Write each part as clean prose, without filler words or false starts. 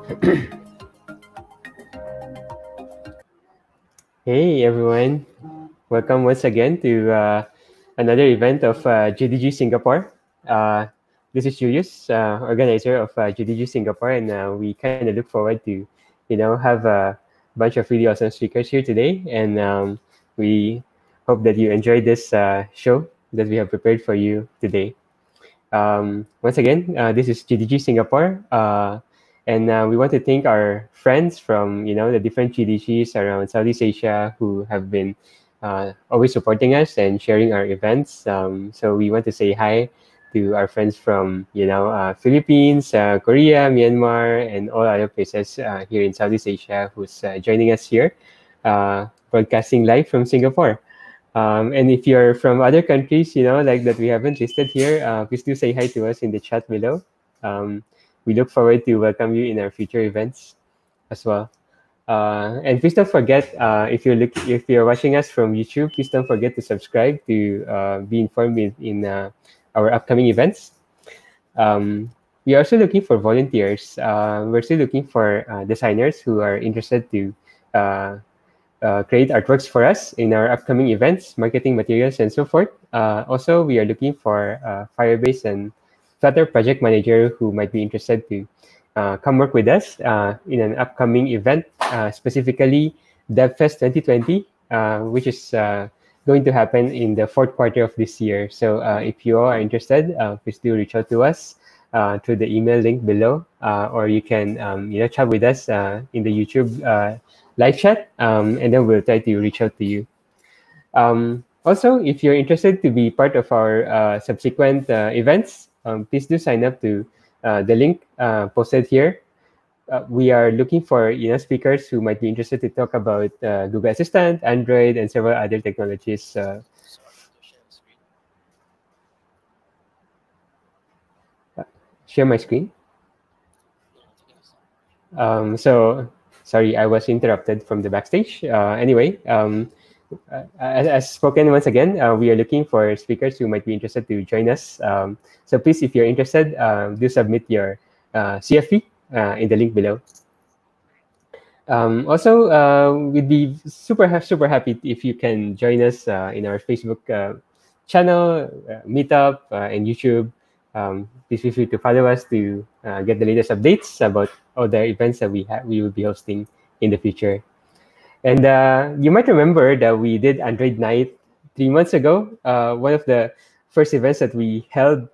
Hey everyone, welcome once again to another event of GDG Singapore. This is Julius, organizer of GDG Singapore, and we kind of look forward to, have a bunch of really awesome speakers here today, and we hope that you enjoy this show that we have prepared for you today. Once again, this is GDG Singapore. And we want to thank our friends from the different GDGs around Southeast Asia who have been always supporting us and sharing our events. So we want to say hi to our friends from Philippines, Korea, Myanmar, and all other places here in Southeast Asia who's joining us here, broadcasting live from Singapore. And if you're from other countries, like that we haven't listed here, please do say hi to us in the chat below. We look forward to welcome you in our future events as well. And please don't forget, if you're watching us from YouTube, please don't forget to subscribe to be informed in our upcoming events. We are also looking for volunteers. We're still looking for designers who are interested to create artworks for us in our upcoming events, marketing materials, and so forth. Also, we are looking for Firebase and Flutter project manager who might be interested to come work with us in an upcoming event, specifically DevFest 2020, which is going to happen in the fourth quarter of this year. So if you all are interested, please do reach out to us through the email link below, or you can chat with us in the YouTube live chat, and then we'll try to reach out to you. Also, if you're interested to be part of our subsequent events, please do sign up to the link posted here. We are looking for speakers who might be interested to talk about Google Assistant, Android, and several other technologies. Share my screen. So sorry, I was interrupted from the backstage. Anyway, as spoken once again, we are looking for speakers who might be interested to join us. So please, if you're interested, do submit your CFP in the link below. Also, we'd be super happy if you can join us in our Facebook channel, Meetup, and YouTube. Please feel free to follow us to get the latest updates about all the events that we will be hosting in the future. And you might remember that we did Android Night 3 months ago. One of the first events that we held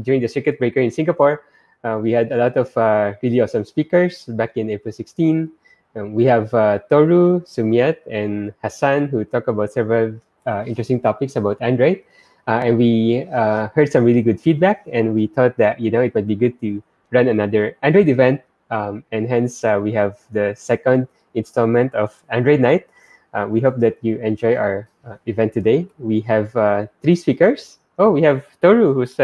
during the circuit breaker in Singapore. We had a lot of really awesome speakers back in April 16. We have Toru, Sumiat, and Hassan who talk about several interesting topics about Android. And we heard some really good feedback, and we thought that it might be good to run another Android event, and hence we have the second installment of Android Night. We hope that you enjoy our event today. We have 3 speakers. Oh, we have Toru who's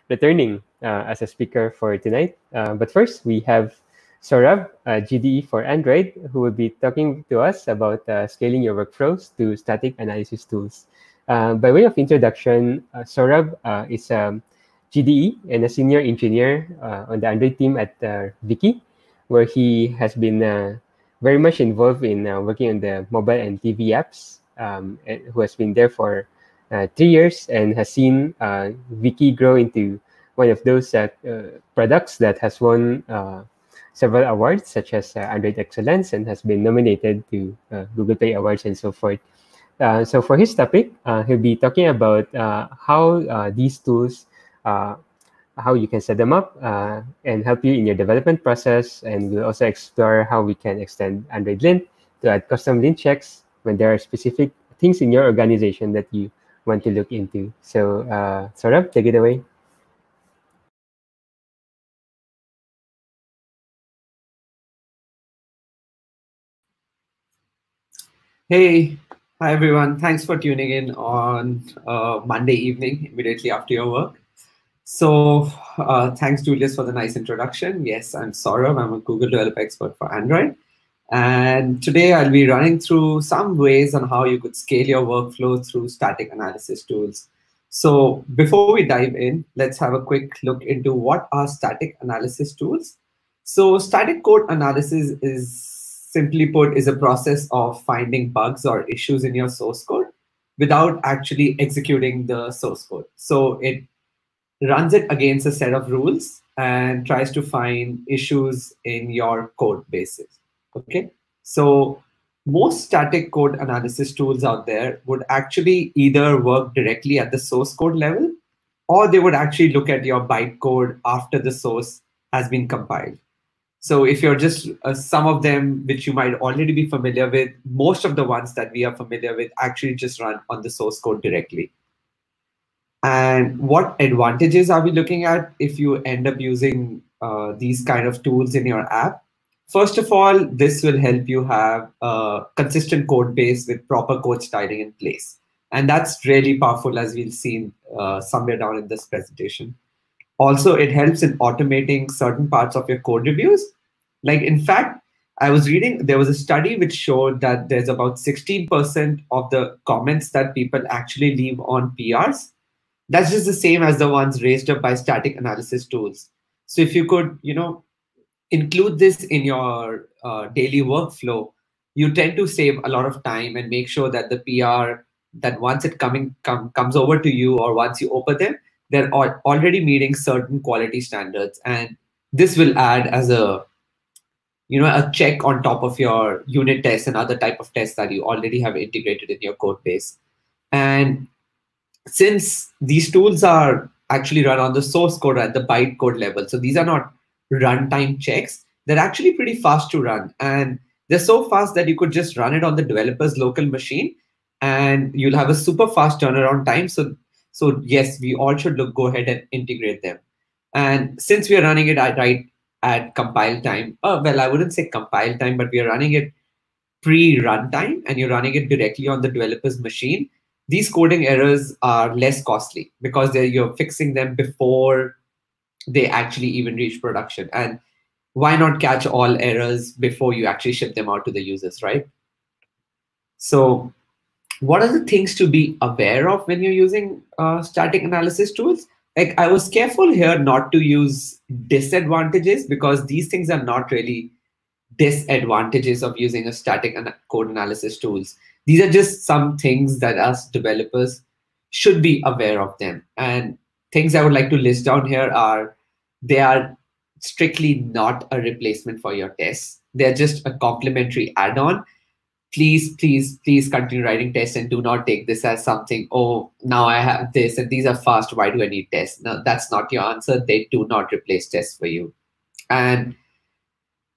returning as a speaker for tonight. But first, we have Saurabh, GDE for Android, who will be talking to us about scaling your workflows to static analysis tools. By way of introduction, Saurabh is a GDE and a senior engineer on the Android team at Wiki, where he has been very much involved in working on the mobile and TV apps, and who has been there for 3 years and has seen Wiki grow into one of those products that has won several awards, such as Android Excellence, and has been nominated to Google Play Awards and so forth. So for his topic, he'll be talking about how these tools, how you can set them up and help you in your development process. And we'll also explore how we can extend Android Lint to add custom lint checks when there are specific things in your organization that you want to look into. So Saurabh, take it away. Hey, hi everyone. Thanks for tuning in on Monday evening, immediately after your work. So thanks, Julius, for the nice introduction. Yes, I'm Saurabh. I'm a Google Developer Expert for Android. And today I'll be running through some ways on how you could scale your workflow through static analysis tools. So before we dive in, let's have a quick look into what are static analysis tools. So static code analysis is, simply put, is a process of finding bugs or issues in your source code without actually executing the source code. So it runs it against a set of rules and tries to find issues in your code bases. Okay, so most static code analysis tools out there would actually either work directly at the source code level, or they would actually look at your bytecode after the source has been compiled. So if you're just some of them, which you might already be familiar with, most of the ones that we are familiar with actually just run on the source code directly. And what advantages are we looking at if you end up using these kind of tools in your app? First of all, this will help you have a consistent code base with proper code styling in place. And that's really powerful, as we'll see somewhere down in this presentation. Also, it helps in automating certain parts of your code reviews. Like, in fact, I was reading, there was a study which showed that there's about 16% of the comments that people actually leave on PRs. That's just the same as the ones raised up by static analysis tools. So if you could, include this in your daily workflow, you tend to save a lot of time and make sure that the PR, that once it comes over to you, or once you open them, they're already meeting certain quality standards. And this will add as a check on top of your unit tests and other type of tests that you already have integrated in your code base. And since these tools are actually run on the source code at the bytecode level, so these are not runtime checks, they're actually pretty fast to run. And they're so fast that you could just run it on the developer's local machine and you'll have a super fast turnaround time. So yes, we all should go ahead and integrate them. And since we are running it right at compile time, well, I wouldn't say compile time, but we are running it pre-runtime and you're running it directly on the developer's machine, these coding errors are less costly because you're fixing them before they actually even reach production. And why not catch all errors before you actually ship them out to the users, right? So what are the things to be aware of when you're using static analysis tools? Like, I was careful here not to use disadvantages, because these things are not really disadvantages of using a static code analysis tools. These are just some things that us developers should be aware of them. And things I would like to list down here are, they are strictly not a replacement for your tests. They're just a complementary add-on. Please, please, please continue writing tests and do not take this as something, oh, now I have this and these are fast, why do I need tests? No, that's not your answer. They do not replace tests for you. And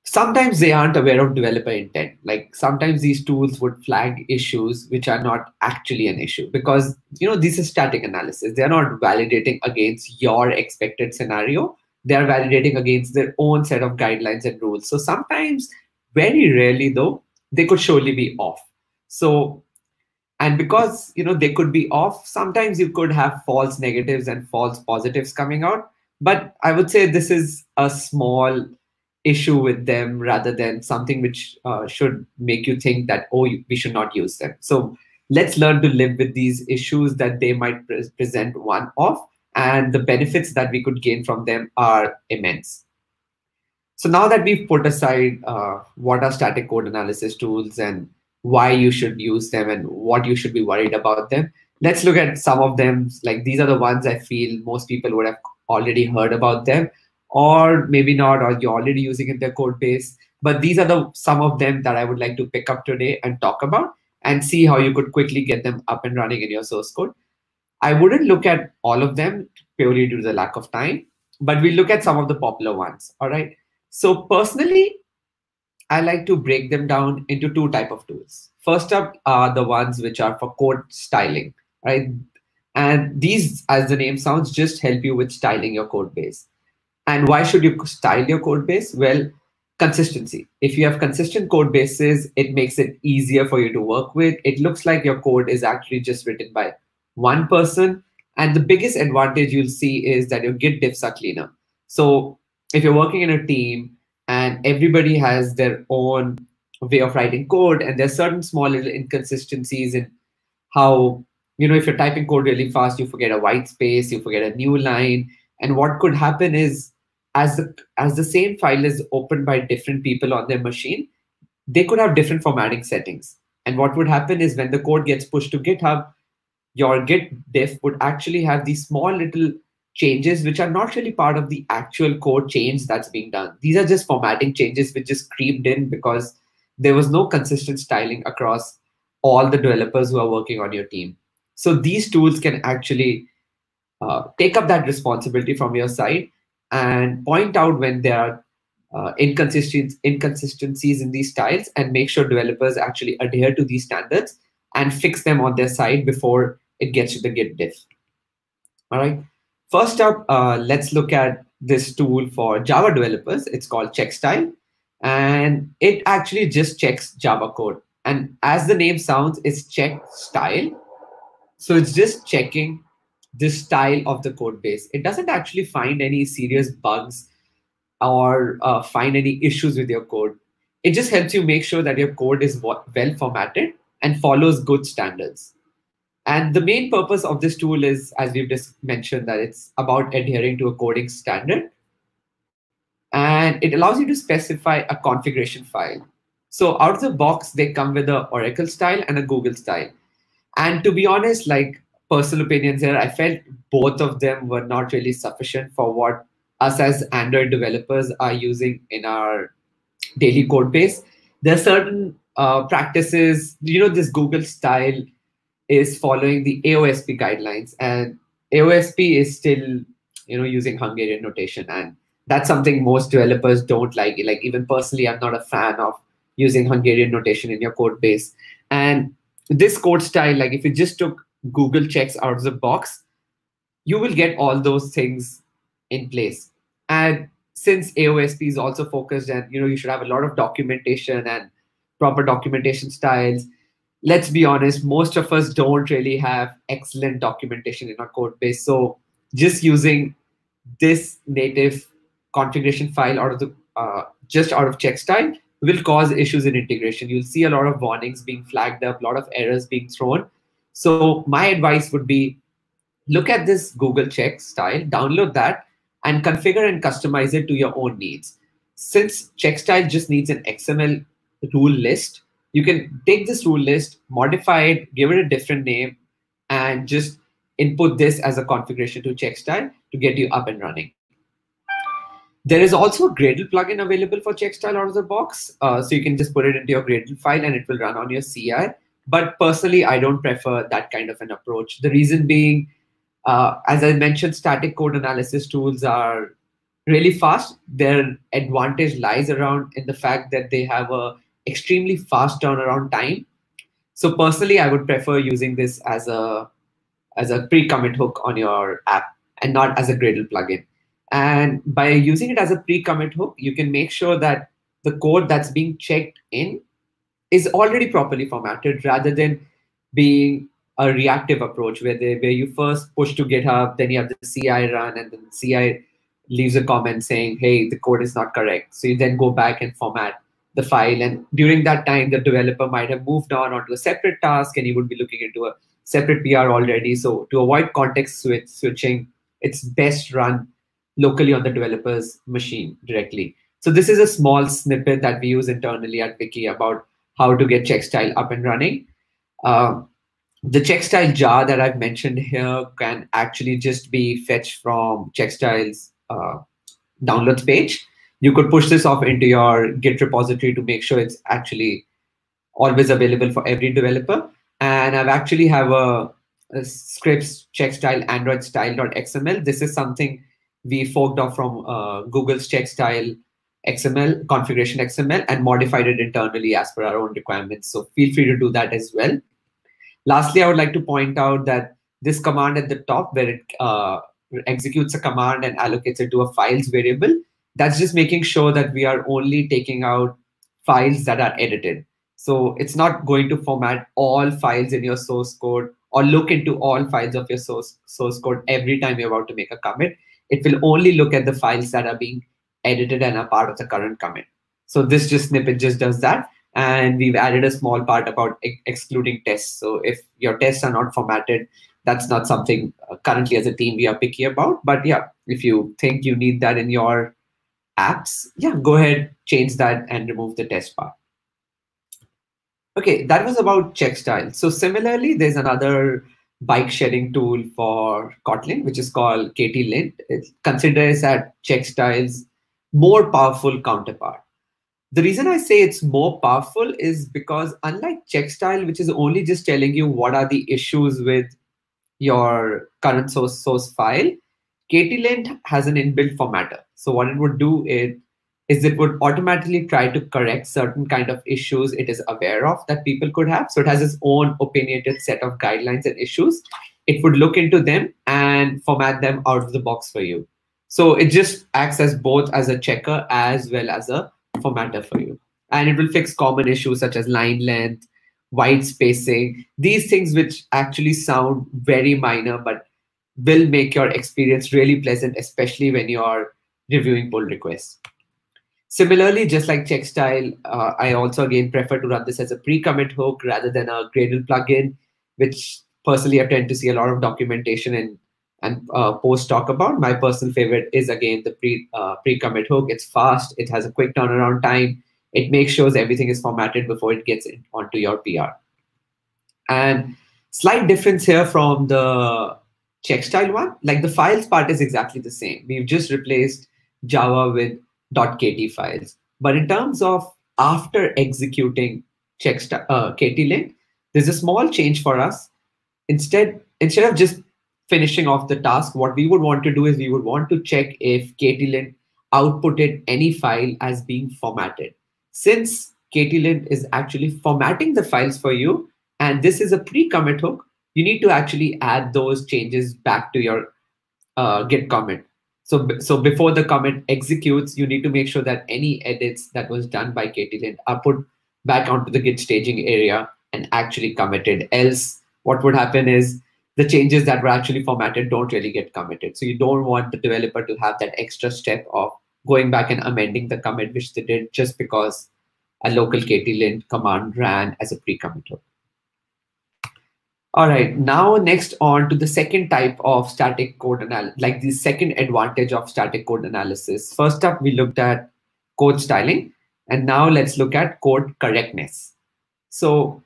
sometimes they aren't aware of developer intent. Like, sometimes these tools would flag issues which are not actually an issue, because this is static analysis. They're not validating against your expected scenario. They're validating against their own set of guidelines and rules. So sometimes, very rarely though, they could surely be off. So, and because they could be off, sometimes you could have false negatives and false positives coming out. But I would say this is a small issue with them rather than something which should make you think that, oh, we should not use them. So let's learn to live with these issues that they might present one-off, and the benefits that we could gain from them are immense. So now that we've put aside what are static code analysis tools and why you should use them and what you should be worried about them, let's look at some of them. Like, these are the ones I feel most people would have already heard about them, or maybe not, or you're already using in their code base. But these are some of them that I would like to pick up today and talk about and see how you could quickly get them up and running in your source code. I wouldn't look at all of them purely due to the lack of time, but we'll look at some of the popular ones. All right. So personally, I like to break them down into two types of tools. First up are the ones which are for code styling, right? And these, as the name sounds, just help you with styling your code base. And why should you style your code base? Well, consistency. If you have consistent code bases, it makes it easier for you to work with. It looks like your code is actually just written by one person. And the biggest advantage you'll see is that your Git diffs are cleaner. So if you're working in a team and everybody has their own way of writing code, and there's certain small little inconsistencies in how, if you're typing code really fast, you forget a white space, you forget a new line. And what could happen is, as the same file is opened by different people on their machine, they could have different formatting settings. And what would happen is when the code gets pushed to GitHub, your Git diff would actually have these small little changes which are not really part of the actual code change that's being done. These are just formatting changes which just creeped in because there was no consistent styling across all the developers who are working on your team. So these tools can actually take up that responsibility from your side and point out when there are inconsistencies in these styles and make sure developers actually adhere to these standards and fix them on their side before it gets to the Git diff. All right. First up, let's look at this tool for Java developers. It's called CheckStyle, and it actually just checks Java code. And as the name sounds, it's check style. So it's just checking the style of the code base. It doesn't actually find any serious bugs or find any issues with your code. It just helps you make sure that your code is well formatted and follows good standards. And the main purpose of this tool is, as we've just mentioned, that it's about adhering to a coding standard. And it allows you to specify a configuration file. So out of the box, they come with an Oracle style and a Google style. And to be honest, like personal opinions here, I felt both of them were not really sufficient for what us as Android developers are using in our daily code base. There are certain practices, this Google style is following the AOSP guidelines, and AOSP is still, using Hungarian notation, and that's something most developers don't like. Like even personally, I'm not a fan of using Hungarian notation in your code base. And this code style, like if you just took Google checks out of the box, you will get all those things in place. And since AOSP is also focused and you should have a lot of documentation and proper documentation styles, let's be honest, most of us don't really have excellent documentation in our code base. So just using this native configuration file out of the just out of CheckStyle will cause issues in integration. You'll see a lot of warnings being flagged up, a lot of errors being thrown. So my advice would be, look at this Google check style, download that, and configure and customize it to your own needs. Since CheckStyle just needs an XML rule list, you can take this rule list, modify it, give it a different name, and just input this as a configuration to CheckStyle to get you up and running. There is also a Gradle plugin available for CheckStyle out of the box. So you can just put it into your Gradle file and it will run on your CI. But personally, I don't prefer that kind of an approach. The reason being, as I mentioned, static code analysis tools are really fast. Their advantage lies around in the fact that they have a extremely fast turnaround time. So personally, I would prefer using this as a pre-commit hook on your app and not as a Gradle plugin. And by using it as a pre-commit hook, you can make sure that the code that's being checked in is already properly formatted rather than being a reactive approach where you first push to GitHub, then you have the CI run, and then the CI leaves a comment saying, hey, the code is not correct. So you then go back and format the file. And during that time, the developer might have moved on onto a separate task and he would be looking into a separate PR already. So to avoid context switching, it's best run locally on the developer's machine directly. So this is a small snippet that we use internally at Wiki about how to get CheckStyle up and running. The CheckStyle jar that I've mentioned here can actually just be fetched from CheckStyle's downloads page. You could push this off into your Git repository to make sure it's actually always available for every developer. And I've actually have a scripts CheckStyle Android style.xml. This is something we forked off from Google's CheckStyle XML, configuration XML, and modified it internally as per our own requirements. So feel free to do that as well. Lastly, I would like to point out that this command at the top where it executes a command and allocates it to a files variable, that's just making sure that we are only taking out files that are edited. So it's not going to format all files in your source code or look into all files of your source code every time you're about to make a commit. It will only look at the files that are being edited and are part of the current commit. So this snippet just does that. And we've added a small part about excluding tests. So if your tests are not formatted, that's not something currently as a team we are picky about. But yeah, if you think you need that in your apps, yeah, go ahead, change that and remove the test part. Okay, that was about check style. So similarly, there's another bike sharing tool for Kotlin, which is called Katy Lint. It considers that check styles more powerful counterpart. The reason I say it's more powerful is because unlike check style, which is only just telling you what are the issues with your current source file, Katy Lint has an inbuilt formatter. So what it would do is it would automatically try to correct certain kind of issues it is aware of that people could have. So it has its own opinionated set of guidelines and issues. It would look into them and format them out of the box for you. So it just acts as both as a checker as well as a formatter for you. And it will fix common issues such as line length, white spacing, these things which actually sound very minor, but will make your experience really pleasant, especially when you're reviewing pull requests. Similarly, just like check style, I also again prefer to run this as a pre-commit hook rather than a Gradle plugin, which personally I tend to see a lot of documentation and posts talk about. My personal favorite is again the pre-commit hook. It's fast, it has a quick turnaround time, it makes sure everything is formatted before it gets onto your PR. And slight difference here from the check style one, like the files part is exactly the same. We've just replaced Java with .kt files. But in terms of after executing Katy Lint, there's a small change for us. Instead of just finishing off the task, what we would want to do is we would want to check if Katy Lint outputted any file as being formatted. Since Katy Lint is actually formatting the files for you, and this is a pre-commit hook, you need to actually add those changes back to your Git commit. So before the commit executes, you need to make sure that any edits that was done by Katy Lint are put back onto the Git staging area and actually committed. Else, what would happen is the changes that were actually formatted don't really get committed. So you don't want the developer to have that extra step of going back and amending the commit, which they did just because a local Katy Lint command ran as a pre-commit hook. All right, now next on to the second type of static code analysis, like the second advantage of static code analysis. First up, we looked at code styling, and now let's look at code correctness. So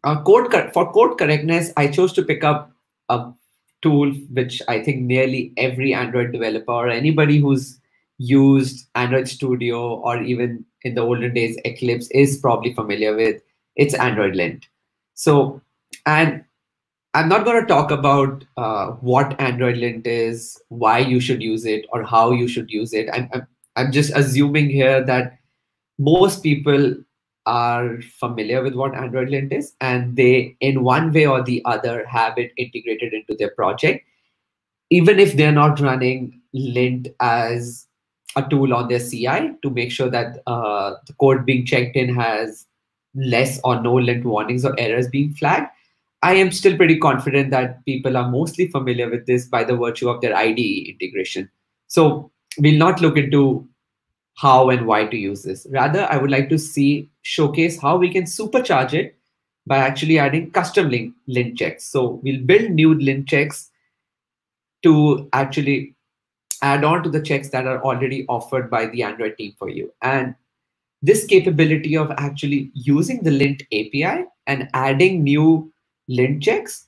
for code correctness, I chose to pick up a tool which I think nearly every Android developer or anybody who's used Android Studio or even in the olden days Eclipse is probably familiar with. It's Android Lint. So, and I'm not going to talk about what Android Lint is, why you should use it, or how you should use it. I'm just assuming here that most people are familiar with what Android Lint is, and they, in one way or the other, have it integrated into their project, even if they're not running Lint as a tool on their CI to make sure that the code being checked in has less or no Lint warnings or errors being flagged. I am still pretty confident that people are mostly familiar with this by the virtue of their IDE integration. So we'll not look into how and why to use this. Rather, I would like to showcase how we can supercharge it by actually adding custom lint checks. So we'll build new lint checks to actually add on to the checks that are already offered by the Android team for you. And this capability of actually using the Lint API and adding new lint checks,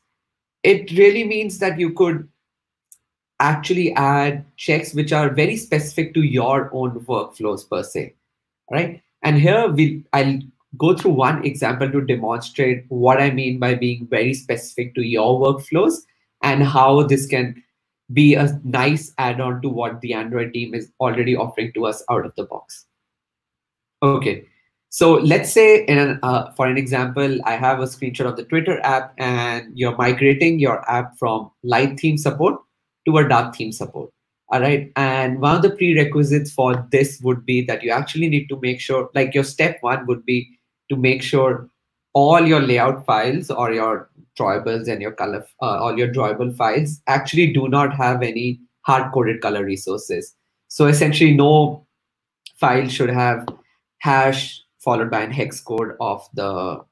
it really means that you could actually add checks which are very specific to your own workflows per se, right? And here I'll go through one example to demonstrate what I mean by being very specific to your workflows and how this can be a nice add-on to what the Android team is already offering to us out of the box. Okay, so let's say for an example, I have a screenshot of the Twitter app and you're migrating your app from light theme support to a dark theme support. All right. And one of the prerequisites for this would be that you actually need to make sure, like your step one would be to make sure all your layout files or your drawables and your color, all your drawable files actually do not have any hard-coded color resources. So essentially no file should have hash followed by an hex code of the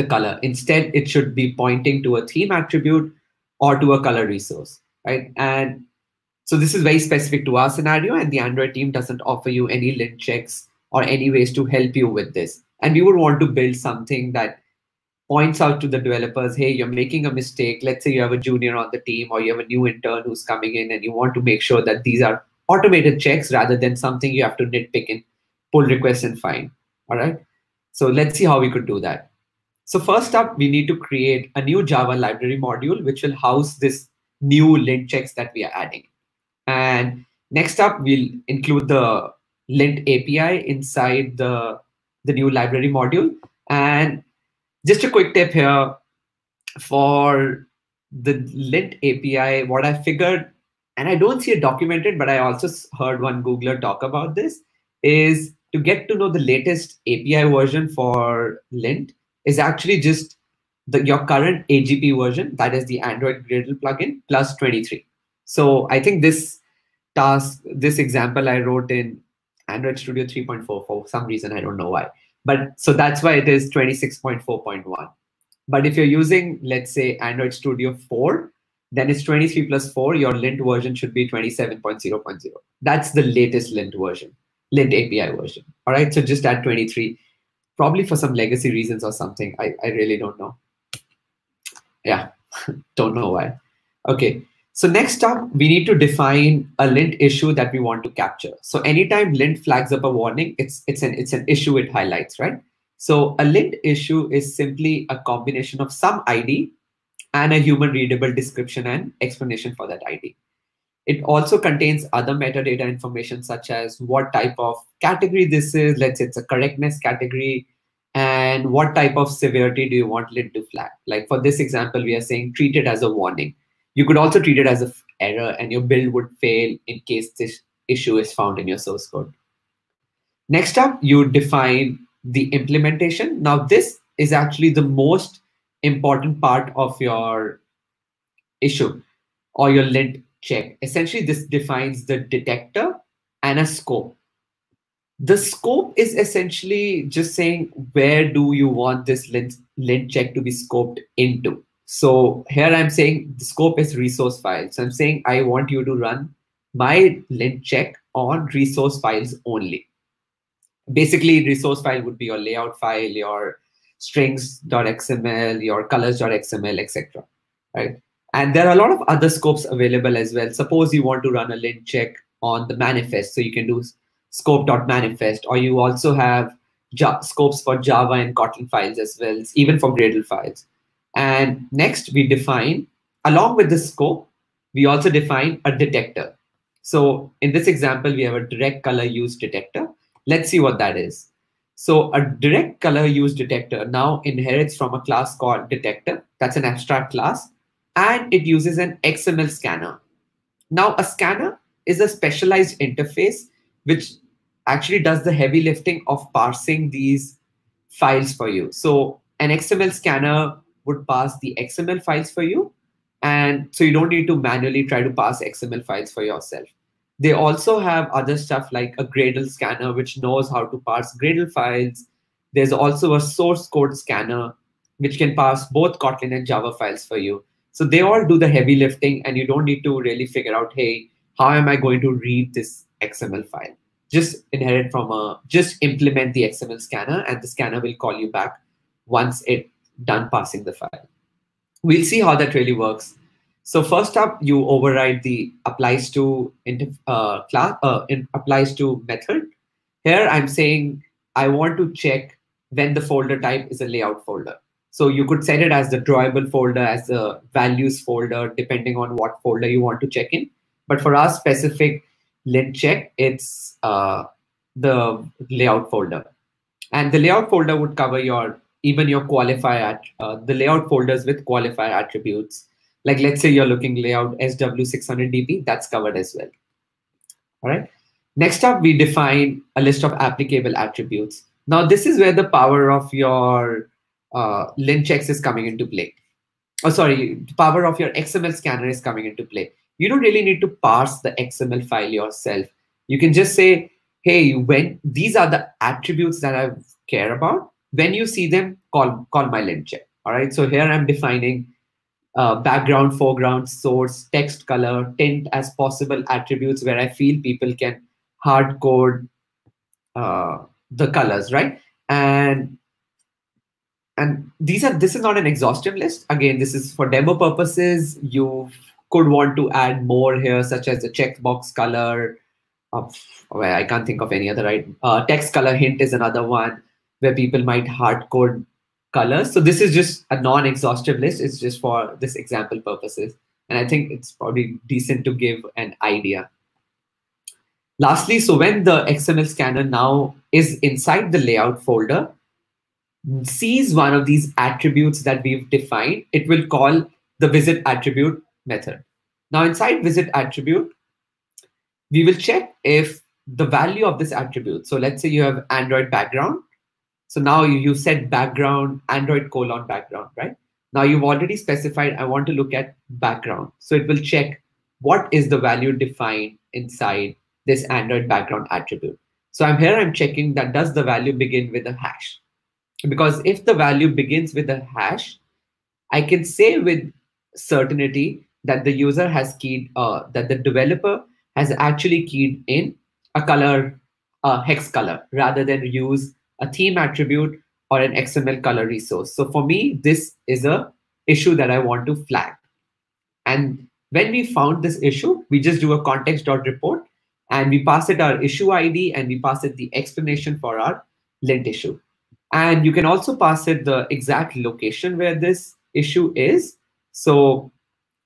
color. Instead, it should be pointing to a theme attribute or to a color resource, right? And So this is very specific to our scenario, and the Android team doesn't offer you any lint checks or any ways to help you with this. And we would want to build something that points out to the developers, hey, you're making a mistake. Let's say you have a junior on the team or you have a new intern who's coming in, and you want to make sure that these are automated checks rather than something you have to nitpick and pull requests and find. All right. So let's see how we could do that. So first up, we need to create a new Java library module, which will house this new lint checks that we are adding. And next up, we'll include the Lint API inside the new library module. And just a quick tip here for the Lint API, what I figured, and I don't see it documented, but I also heard one Googler talk about this, is to get to know the latest API version for Lint is actually just your current AGP version, that is the Android Gradle plugin, plus 23. So I think this example I wrote in Android Studio 3.4 for some reason, I don't know why. But so that's why it is 26.4.1. But if you're using, let's say, Android Studio 4, then it's 23 plus 4. Your Lint version should be 27.0.0. That's the latest Lint version, Lint API version. All right, so just add 23, probably for some legacy reasons or something. I really don't know. Yeah, don't know why. Okay, so next up, we need to define a Lint issue that we want to capture. So anytime Lint flags up a warning, it's an issue it highlights, right? So a Lint issue is simply a combination of some ID and a human readable description and explanation for that ID. It also contains other metadata information such as what type of category this is. Let's say it's a correctness category, and what type of severity do you want Lint to flag? Like for this example, we are saying treat it as a warning. You could also treat it as an error, and your build would fail in case this issue is found in your source code. Next up, you define the implementation. Now, this is actually the most important part of your issue or your Lint check. Essentially, this defines the detector and a scope. The scope is essentially just saying, where do you want this Lint check to be scoped into? So here I'm saying the scope is resource files. So I'm saying I want you to run my Lint check on resource files only. Basically, resource file would be your layout file, your strings.xml, your colors.xml, etc. Right? And there are a lot of other scopes available as well. Suppose you want to run a Lint check on the manifest, so you can do scope.manifest, or you also have scopes for Java and Kotlin files as well, even for Gradle files. And next, we define, along with the scope, we also define a detector. So in this example, we have a direct color use detector. Let's see what that is. So a direct color use detector now inherits from a class called detector. That's an abstract class, and it uses an XML scanner. Now, a scanner is a specialized interface which actually does the heavy lifting of parsing these files for you. So an XML scanner would parse the XML files for you, and so you don't need to manually try to parse XML files for yourself. They also have other stuff like a Gradle scanner, which knows how to parse Gradle files. There's also a source code scanner, which can parse both Kotlin and Java files for you. So they all do the heavy lifting, and you don't need to really figure out, hey, how am I going to read this XML file? Just just implement the XML scanner, and the scanner will call you back once it's done parsing the file. We'll see how that really works. So first up, you override the applies to applies to method. Here I'm saying I want to check when the folder type is a layout folder. So you could set it as the drawable folder, as the values folder, depending on what folder you want to check in. But for our specific Lint check, it's the layout folder. And the layout folder would cover even your qualifier, the layout folders with qualifier attributes. Like let's say you're looking layout SW600DP, that's covered as well. All right. Next up, we define a list of applicable attributes. Now, this is where the power of your Lint checks is coming into play. Oh, sorry, the power of your XML scanner is coming into play. You don't really need to parse the XML file yourself. You can just say, hey, when these are the attributes that I care about, when you see them, call my Lint check. All right. So here I'm defining background, foreground, source, text color, tint as possible attributes where I feel people can hard code the colors, right? And this is not an exhaustive list. Again, this is for demo purposes. You could want to add more here, such as the checkbox color. Well, I can't think of any other, right? Text color hint is another one where people might hard code colors. So this is just a non-exhaustive list. It's just for this example purposes. And I think it's probably decent to give an idea. Lastly, so when the XML scanner now is inside the layout folder, sees one of these attributes that we've defined, it will call the visit attribute method. Now inside visit attribute, we will check if the value of this attribute. So let's say you have Android background. So now you set background, Android : background, right? Now you've already specified, I want to look at background. So it will check what is the value defined inside this Android background attribute. So I'm checking that does the value begin with a hash? Because if the value begins with a hash, I can say with certainty that the user has keyed, that the developer has actually keyed in a color, hex color, rather than use a theme attribute or an XML color resource. So for me, this is a issue that I want to flag. And when we found this issue, we just do a context.report and we pass it our issue ID and we pass it the explanation for our lint issue. And you can also pass it the exact location where this issue is. So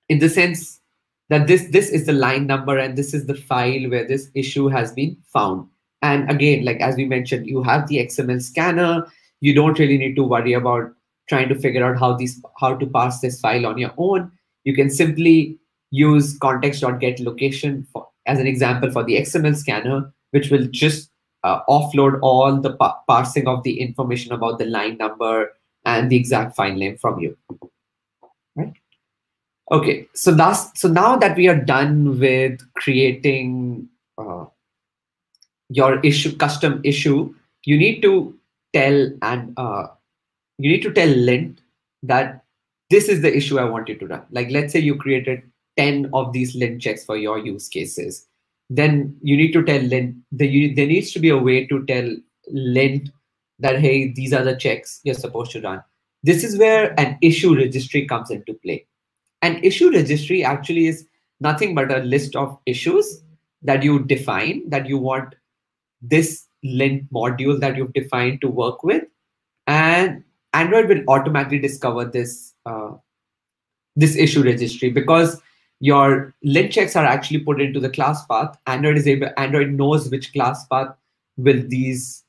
in the sense that this is the line number and this is the file where this issue has been found. And again, like as we mentioned, you have the XML scanner. You don't really need to worry about trying to figure out how to parse this file on your own. You can simply use context.getLocation as an example for the XML scanner, which will just offload all the parsing of the information about the line number and the exact file name from you, right? Okay, so now that we are done with creating your custom issue, you need to tell Lint that this is the issue I want you to run. Like let's say you created 10 of these lint checks for your use cases. Then you need to tell Lint, there needs to be a way to tell Lint that, hey, these are the checks you're supposed to run. This is where an issue registry comes into play. An issue registry actually is nothing but a list of issues that you define that you want this lint module that you've defined to work with. And Android will automatically discover this, this issue registry because your lint checks are actually put into the class path. Android knows which class path will these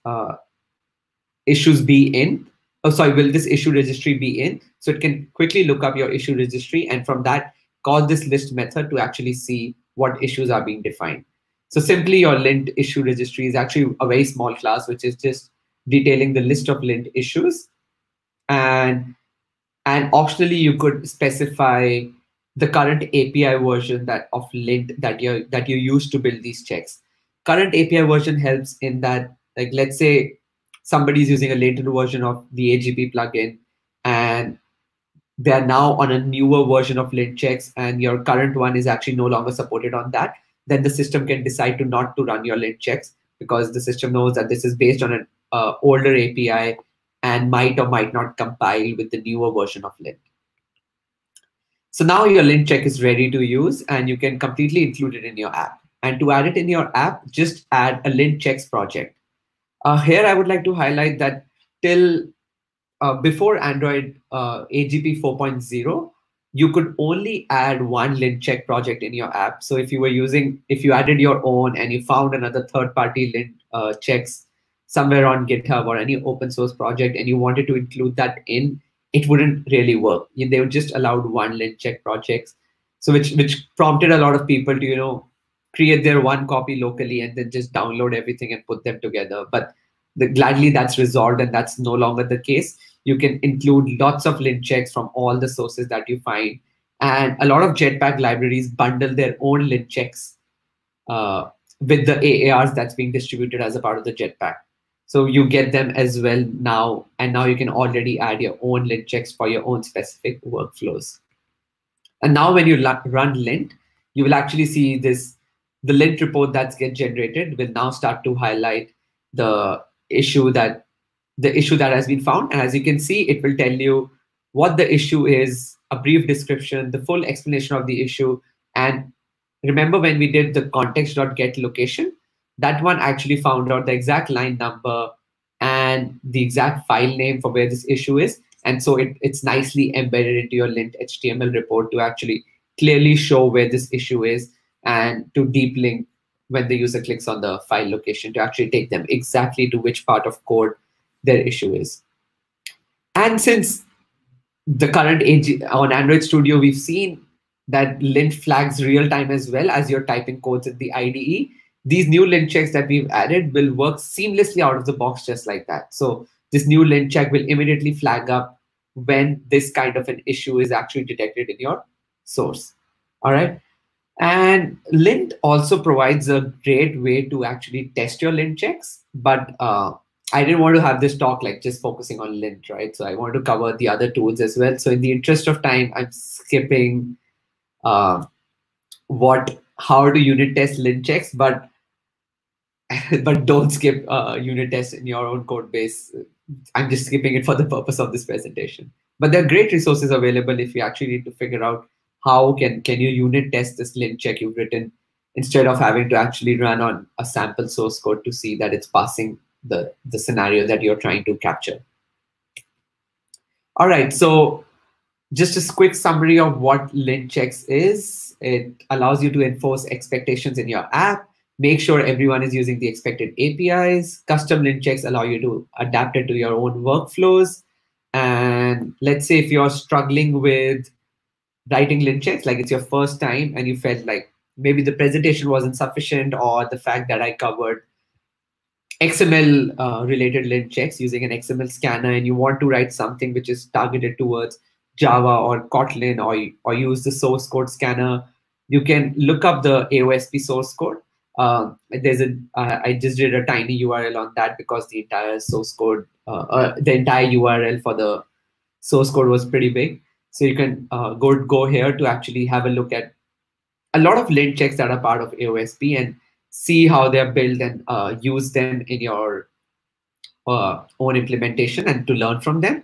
issues be in. Oh, sorry, will this issue registry be in? So it can quickly look up your issue registry and from that call this list method to actually see what issues are being defined. So simply your lint issue registry is actually a very small class, which is just detailing the list of lint issues. And optionally, you could specify the current API version of Lint that you use to build these checks. Current API version helps in that, like let's say somebody's using a later version of the AGP plugin and they're now on a newer version of lint checks and your current one is actually no longer supported on that, then the system can decide to not to run your lint checks because the system knows that this is based on an older API and might or might not compile with the newer version of Lint. So now your lint check is ready to use and you can completely include it in your app. And to add it in your app, just add a lint checks project. Here I would like to highlight that till before Android AGP 4.0, you could only add one lint check project in your app. So if you added your own and you found another third-party lint checks somewhere on GitHub or any open source project and you wanted to include that in, it wouldn't really work. They would just allowed one lint check projects. So which prompted a lot of people to, create their one copy locally and then just download everything and put them together. But gladly that's resolved and that's no longer the case. You can include lots of lint checks from all the sources that you find. And a lot of Jetpack libraries bundle their own lint checks with the AARs that's being distributed as a part of the Jetpack. So you get them as well now, and now you can already add your own lint checks for your own specific workflows. And now when you run lint, you will actually see the lint report that gets generated will now start to highlight the issue that has been found. And as you can see, it will tell you what the issue is, a brief description, the full explanation of the issue. And remember when we did the context.get location, that one actually found out the exact line number and the exact file name for where this issue is. And so it's nicely embedded into your lint HTML report to actually clearly show where this issue is, and to deep link when the user clicks on the file location to actually take them exactly to which part of code their issue is. And since the current age on Android Studio, we've seen that lint flags real time as well as you're typing codes in the IDE. These new lint checks that we've added will work seamlessly out of the box just like that. So this new lint check will immediately flag up when this kind of an issue is actually detected in your source. All right. And lint also provides a great way to actually test your lint checks, but I didn't want to have this talk like just focusing on lint, right? So I want to cover the other tools as well. So in the interest of time, I'm skipping how to unit test lint checks, but don't skip unit tests in your own code base. I'm just skipping it for the purpose of this presentation. But there are great resources available if you actually need to figure out how can you unit test this lint check you've written, instead of having to actually run on a sample source code to see that it's passing the scenario that you're trying to capture. All right, so just a quick summary of what lint checks is. It allows you to enforce expectations in your app, make sure everyone is using the expected APIs. Custom lint checks allow you to adapt it to your own workflows. And let's say if you're struggling with writing lint checks, like it's your first time and you felt like maybe the presentation wasn't sufficient, or the fact that I covered XML related lint checks using an XML scanner, and you want to write something which is targeted towards Java or Kotlin, or use the source code scanner, you can look up the AOSP source code. I just did a tiny URL on that because the entire source code, the entire URL for the source code was pretty big. So you can go here to actually have a look at a lot of lint checks that are part of AOSP and see how they're built, and use them in your own implementation and to learn from them.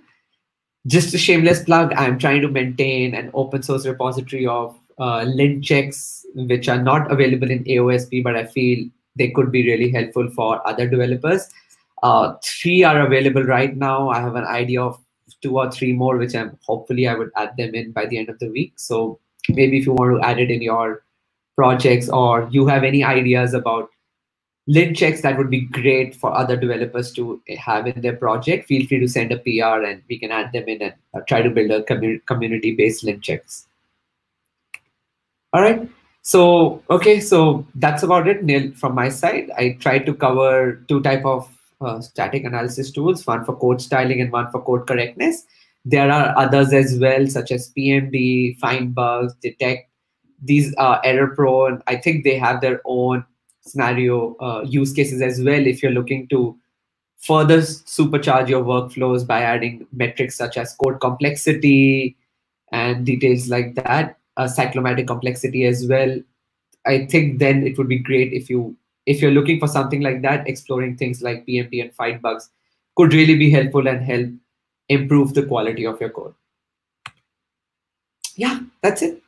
Just a shameless plug, I'm trying to maintain an open source repository of lint checks, which are not available in AOSP, but I feel they could be really helpful for other developers. 3 are available right now. I have an idea of 2 or 3 more, which hopefully I would add them in by the end of the week. So maybe if you want to add it in your projects, or you have any ideas about lint checks that would be great for other developers to have in their project, feel free to send a PR and we can add them in and try to build a community-based lint checks. All right. So, okay, so that's about it from my side. I tried to cover 2 types of static analysis tools, one for code styling and one for code correctness. There are others as well, such as PMD, find bugs, detect. These are error prone. I think they have their own scenario use cases as well if you're looking to further supercharge your workflows by adding metrics such as code complexity and details like that, cyclomatic complexity as well. I think then it would be great if you're looking for something like that, exploring things like PMD and find bugs could really be helpful and help improve the quality of your code. Yeah, that's it.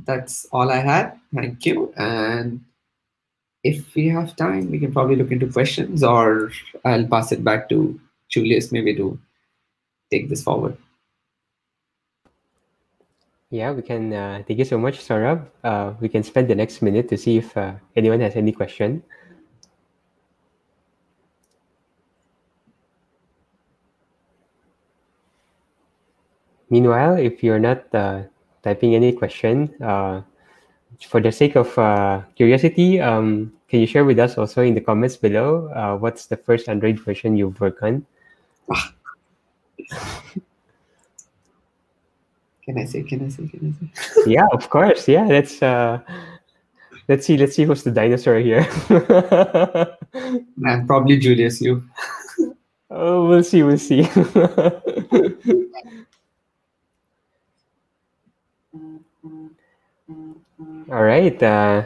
That's all I had. Thank you. And if we have time, we can probably look into questions, or I'll pass it back to Julius maybe to take this forward. Yeah, we can. Thank you so much, Saurabh. We can spend the next minute to see if anyone has any question. Meanwhile, if you're not typing any question, for the sake of curiosity, can you share with us also in the comments below what's the first Android version you've worked on? Can I say? Yeah, of course. Yeah, let's see who's the dinosaur here. And probably Julius, you. Oh, we'll see. All right.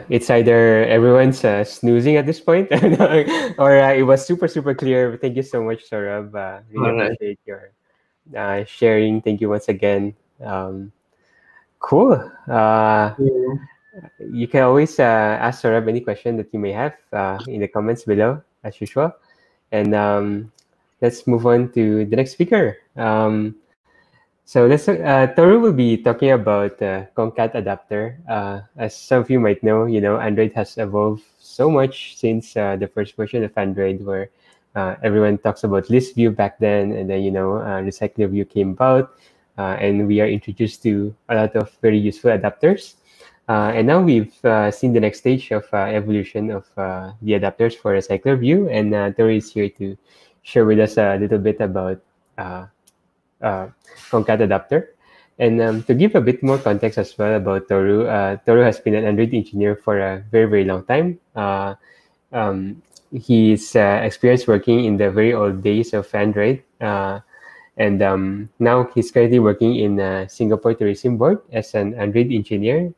It's either everyone's snoozing at this point, or it was super clear. Thank you so much, Saurabh. Really All right. appreciate your sharing. Thank you once again. Cool. You can always ask Saurabh any question that you may have in the comments below, as usual. And let's move on to the next speaker. So Toru will be talking about Concat Adapter. As some of you might know, Android has evolved so much since the first version of Android, where everyone talks about list view back then, and then recycler view came about, and we are introduced to a lot of very useful adapters. And now we've seen the next stage of evolution of the adapters for recycler view, and Toru is here to share with us a little bit about uh, Concat Adapter. And to give a bit more context as well about Toru, Toru has been an Android engineer for a very long time. He's experienced working in the very old days of Android. And now he's currently working in Singapore Tourism Board as an Android engineer.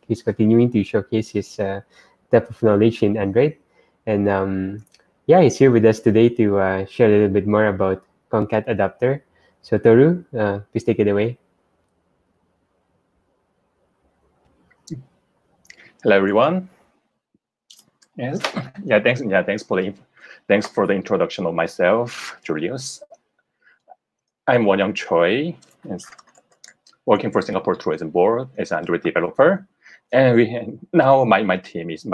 He's continuing to showcase his depth of knowledge in Android. And yeah, he's here with us today to share a little bit more about Concat Adapter. So Toru, please take it away. Hello, everyone. Yes. Thanks for the introduction of myself, Julius. I'm Wonyoung Choi, working for Singapore Tourism Board as an Android developer. And now my team is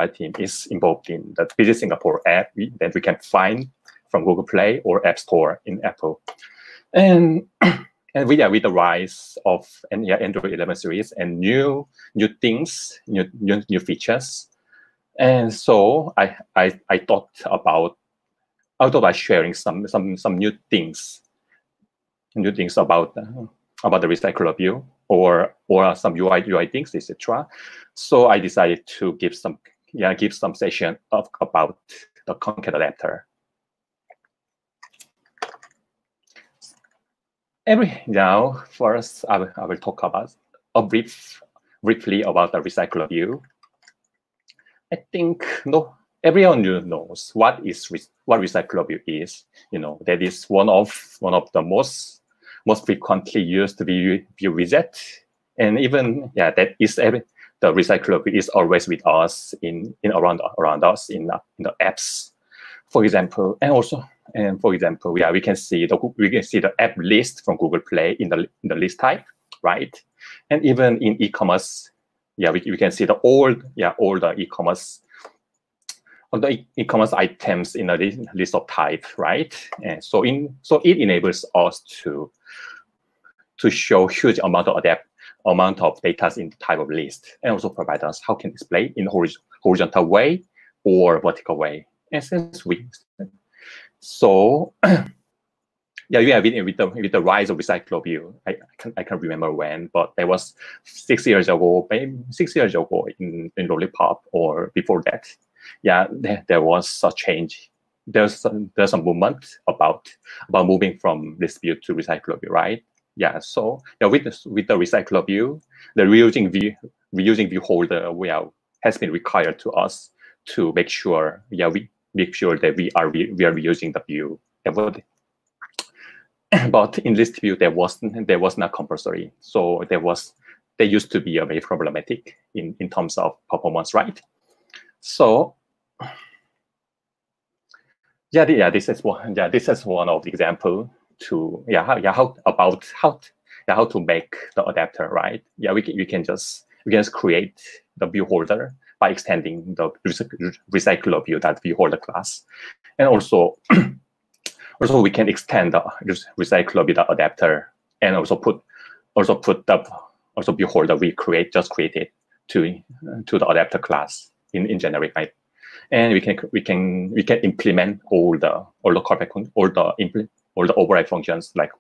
involved in the Visit Singapore app that we can find from Google Play or App Store in Apple. And with the rise of Android 11 series and new things, new features, and so I thought about sharing some new things about the recycler view or some UI things, etc. So I decided to give some session about the Concat Adapter. Now, first, I will talk about briefly about the recycler view. I think everyone knows what recycler view is. That is one of the most frequently used view widget, and even that is the recycler view is always with us around us in the apps, for example, we can see the app list from Google Play in the list type, right? And even in e-commerce, we can see all the e-commerce items in a list of type, right? And so it enables us to show huge amount of data in the type of list, and also provide us how can display in horizontal way or vertical way. And since with the rise of recycler view, I can't remember when, but it was 6 years ago, in Lollipop or before that. There was a change. There's some movement about moving from list view to recycler view, right? So with the recycler view, the reusing view holder has been required to us to make sure that we are reusing the view. But in list view, there was not compulsory. So they used to be very problematic in terms of performance, right? So this is one of the example to how to make the adapter, right? We can just create the view holder by extending the recycler view, that view holder class, and also we can extend the recycler view adapter, and also put the view holder we created to the adapter class in generic, right? And we can implement all the override functions like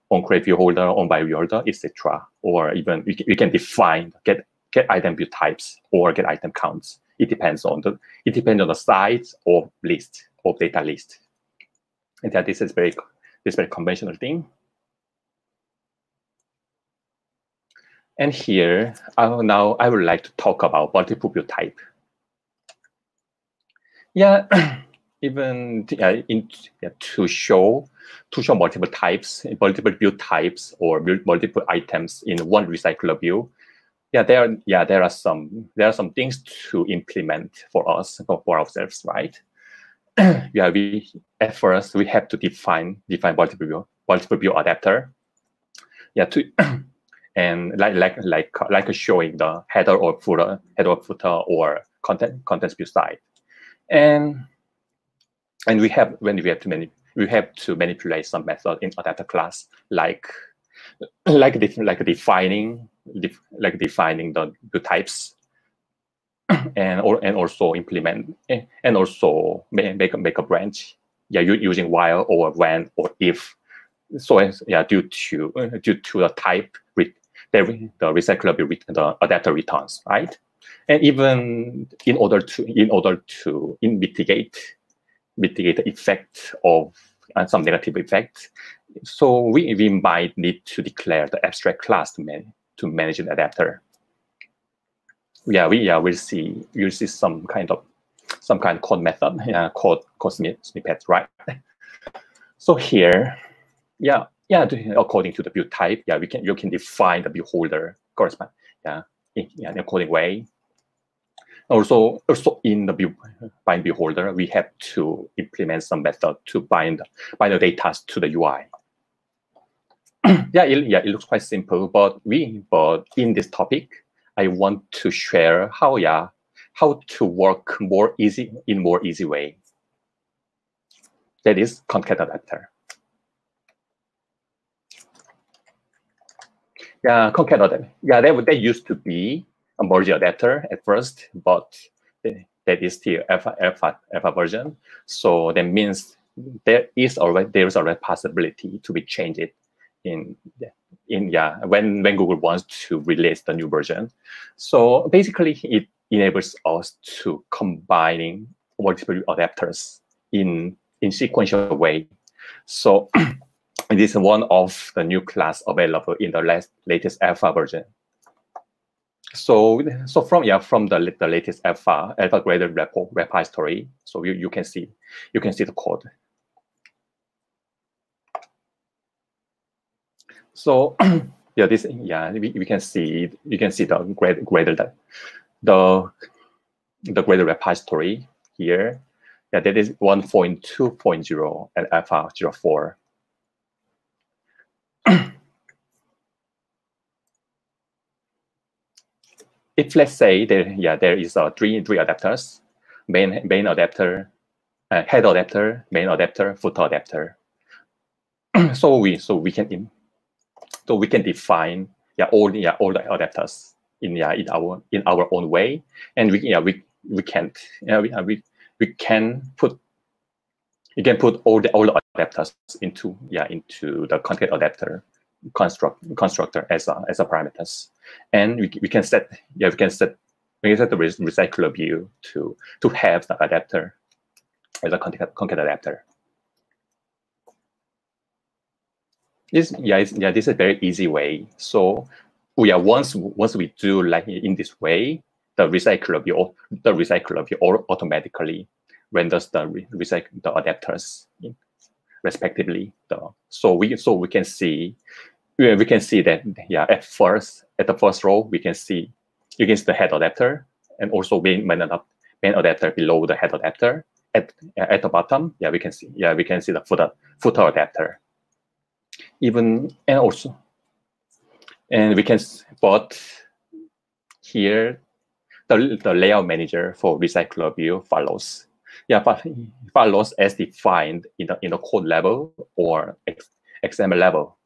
on create view holder, on by view holder, etc. Or even we can define get item view types or get item counts. It depends on the size of list of data list. And that this is very conventional thing. And here, now I would like to talk about multiple view type. Yeah, even to show multiple types, multiple view types, or multiple items in one recycler view. There are some things to implement for us, for ourselves, right? At first we have to define multiple view adapter. And like showing the header or footer or contents view side, and we have to manipulate some method in adapter class, like defining the types, and also implement and also make a branch, using while or when or if. So due to the type the recycler the adapter returns, right? And even in order to mitigate the effect of some negative effect, so we might need to declare the abstract class to manage an adapter. We'll see some kind of code method, code snippet, right? So here, according to the view type, you can define the view holder correspond, in an according way. Also in the bind view holder, we have to implement some method to bind the data to the UI. It looks quite simple, but in this topic, I want to share how to work in more easy way. That is ConcatAdapter. ConcatAdapter. They used to be a merge adapter at first, but that is still alpha version. So that means there is already possibility to be changed when Google wants to release the new version. So basically, it enables us to combining multiple adapters in sequential way. So it is one of the new class available in the latest alpha version. So from the latest alpha graded repository, so you can see the code. So we can see the graded repository here. That is 1.2.0 and alpha 04. If let's say there is three adapters, main adapter, head adapter, main adapter, footer adapter. so we can define all the adapters in our own way, and we can put all the adapters into the ConcatAdapter constructor as a parameters, and we can set the recycler view to have the adapter as a ConcatAdapter. This is a very easy way. So once we do like in this way, the recycler view automatically renders the adapters respectively. So we can see that at the first row you can see the head adapter, and also main adapter below the head adapter. At the bottom, we can see the footer adapter. But here the layout manager for recycler view follows. Follows as defined in the code level or XML level.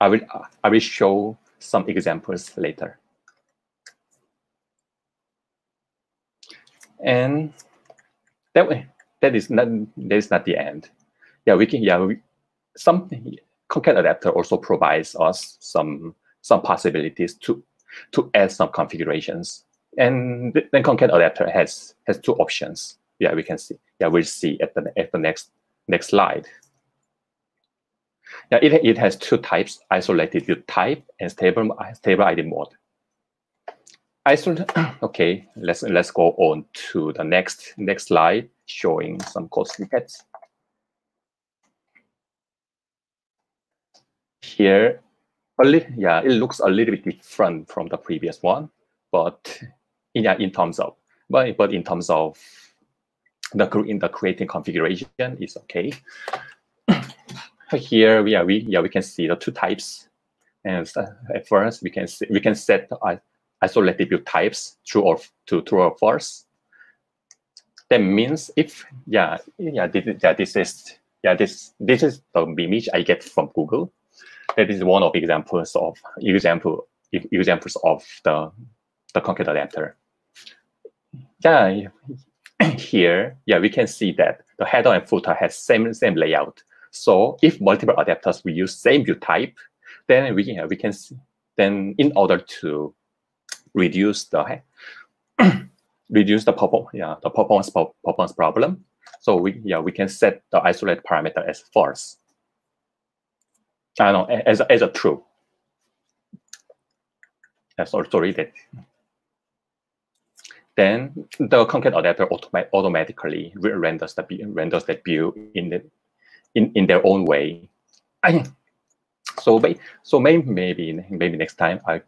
I will show some examples later. And that is not the end. Some ConcatAdapter also provides us some possibilities to add some configurations. And then ConcatAdapter has two options. We can see. We'll see at the next slide. Yeah, it has two types: isolated view type and stable ID mode. Okay, let's go on to the next slide, showing some code snippets. Here, it looks a little bit different from the previous one, but in terms of the creating configuration is okay. Here we can see the two types, and at first we can set isolated view types true or false. That means if this is the image I get from Google. That is one of examples of the Concat Adapter. Yeah, here we can see that the header and footer has same layout. So if multiple adapters we use same view type, then we can see, then in order to reduce the performance problem, so we can set the isolate parameter as false. As a true. Sorry that. Then the Concat Adapter automatically renders the view in their own way. So maybe next time I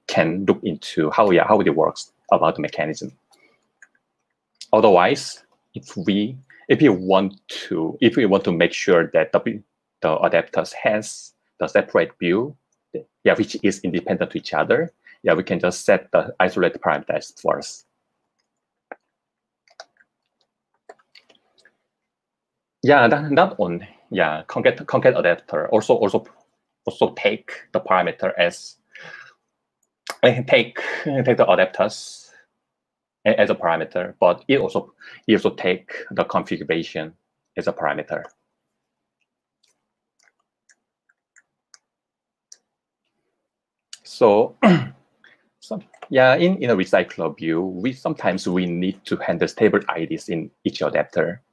can look into how it works about the mechanism. Otherwise, if we want to make sure that the adapters has the separate view, which is independent to each other, we can just set the isolate parameters first. Not on Concat Adapter also take the parameter as take the adapters as a parameter, but it also take the configuration as a parameter. So, in a recycler view, sometimes we need to handle stable IDs in each adapter.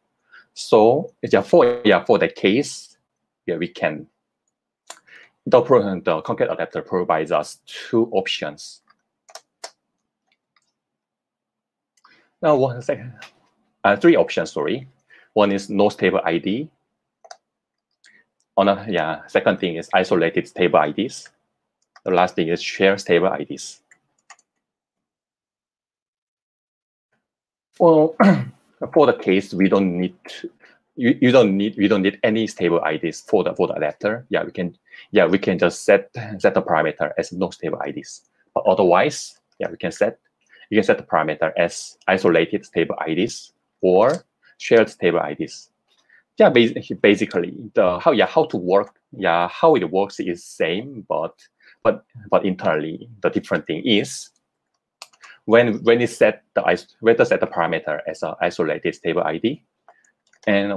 So for that case, we can. The Concat Adapter provides us two options. Now, three options. Sorry, one is no stable ID. Second thing is isolated stable IDs. The last thing is share stable IDs. Well, for the case we don't need we don't need any stable IDs for the adapter. We can just set the parameter as no stable IDs. But otherwise, we can set the parameter as isolated stable IDs or shared stable IDs. Basically how it works is same, but internally the different thing is when we set the parameter as an isolated stable ID, and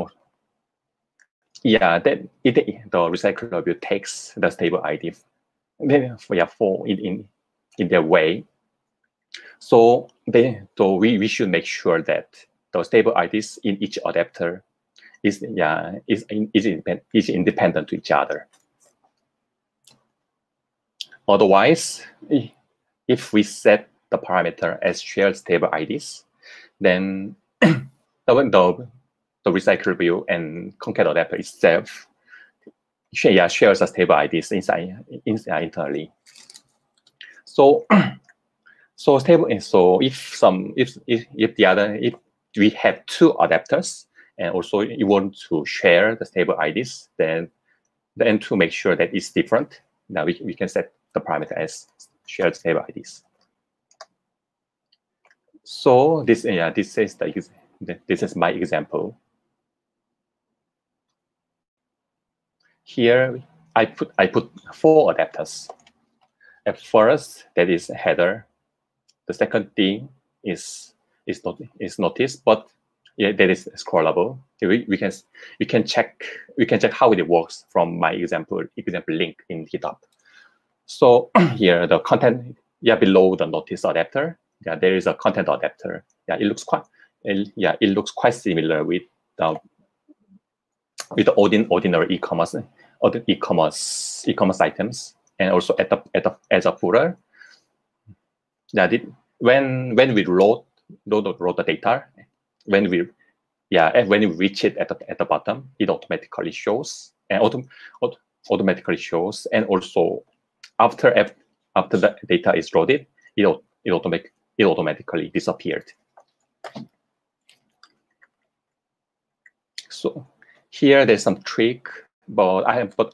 then the recycler view takes the stable ID in their way. So we should make sure that the stable IDs in each adapter is independent to each other. Otherwise, if we set the parameter as shared stable IDs, then the recycler view and Concat Adapter itself shares the stable IDs inside internally. So if we have two adapters and also you want to share the stable IDs, then to make sure that it's different, now we can set the parameter as shared stable IDs. So this is my example. Here I put 4 adapters. At first, that is header. The second thing is notice, but that is scrollable. We can check how it works from my example link in GitHub. So here the content below the notice adapter, there is a content adapter. It looks quite similar with the ordinary e-commerce other e-commerce items, and also as a footer. Yeah, when we load the data, when we reach it at the bottom, it automatically shows and automatically shows, and also after the data is loaded, it automatically disappeared. So here there's some trick, but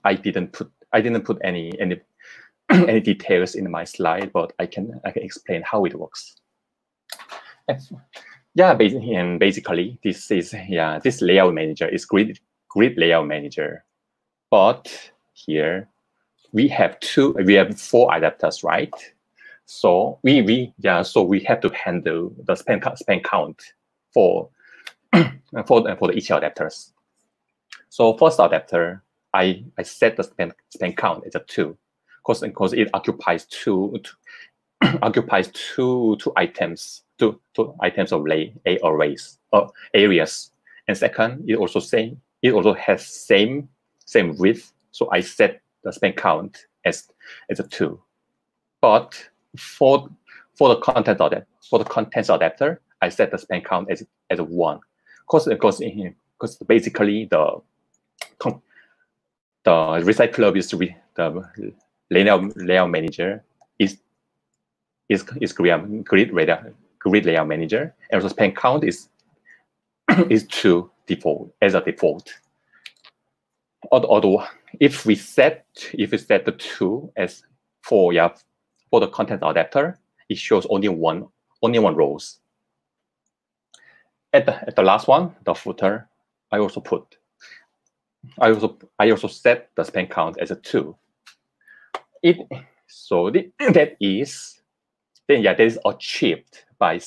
I didn't put any any details in my slide, but I can explain how it works. Yeah, basically this is this layout manager is grid layout manager, but here we have 4 adapters, right? So we have to handle the span count for for each adapters. So first adapter, I set the span count as a 2, because it occupies two items of arrays or areas. And second, it also has same width. So I set the span count as a 2. But for the contents adapter, I set the span count as a 1. Because basically the recycler is the layout manager is grid layout manager, and also span count is 2 as a default. Although if we set the 2 as for the content adapter, it shows only one rows. At the last one, the footer, I also set the span count as a 2. That is achieved by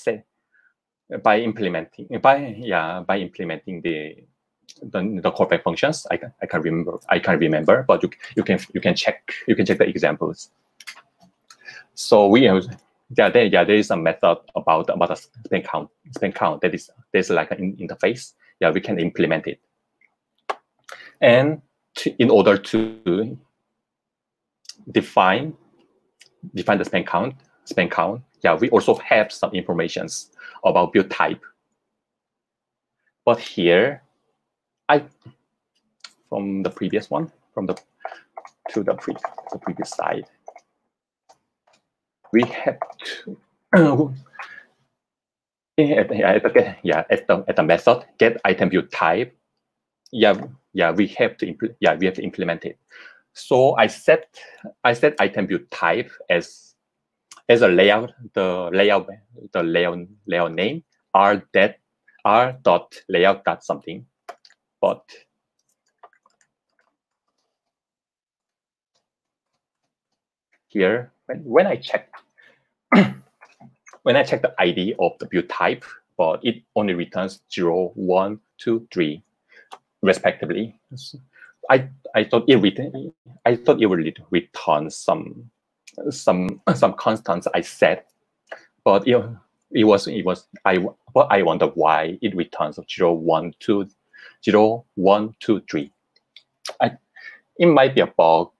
implementing the callback functions. I can't remember, but you can check the examples. So there is a method about the span count. There's like an interface. Yeah, we can implement it. And in order to define the span count, we also have some informations about build type. But here, from the previous one, to the previous slide, we have to at the method get item build type. We have to implement it. So I set item build type as a layout, the layout name r.layout.something. But here, when I check the ID of the build type, but it only returns 0, 1, 2, 3, respectively. I thought it would return some constants I set, but I wonder why it returns 0, 1, 2, 0, 1, 2, 3. It might be a bug,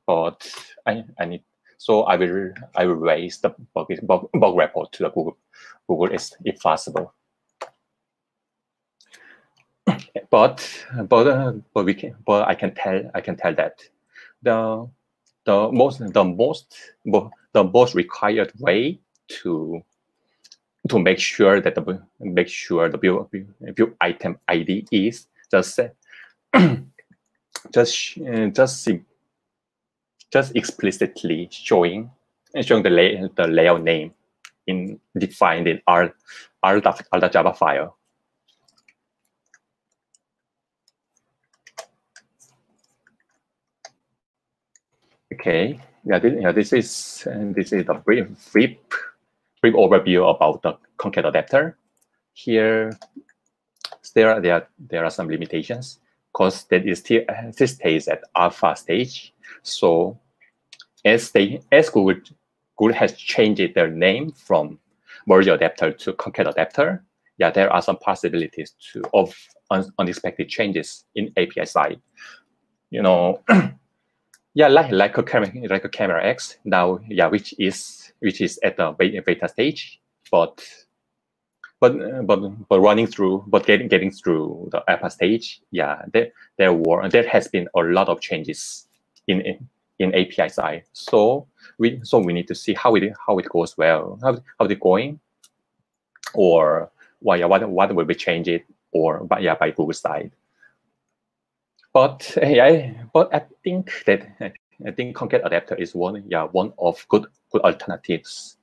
but I need. So I will raise the bug report to the Google if possible. But I can tell that the most required way to make sure that the build item ID is just explicitly showing the layout name defined in r.java file. Okay, this is a brief overview about the ConcatAdapter. Here, there are some limitations because this stays at alpha stage. So as Google has changed their name from Merge Adapter to ConcatAdapter, there are some possibilities of unexpected changes in API side. yeah, like a camera X now, yeah, which is at the beta stage, but running through, but getting through the alpha stage, yeah, there has been a lot of changes in API side. So we need to see how it goes well, how it going, or what will be changed, or by Google side. But I think ConcatAdapter is one of good alternatives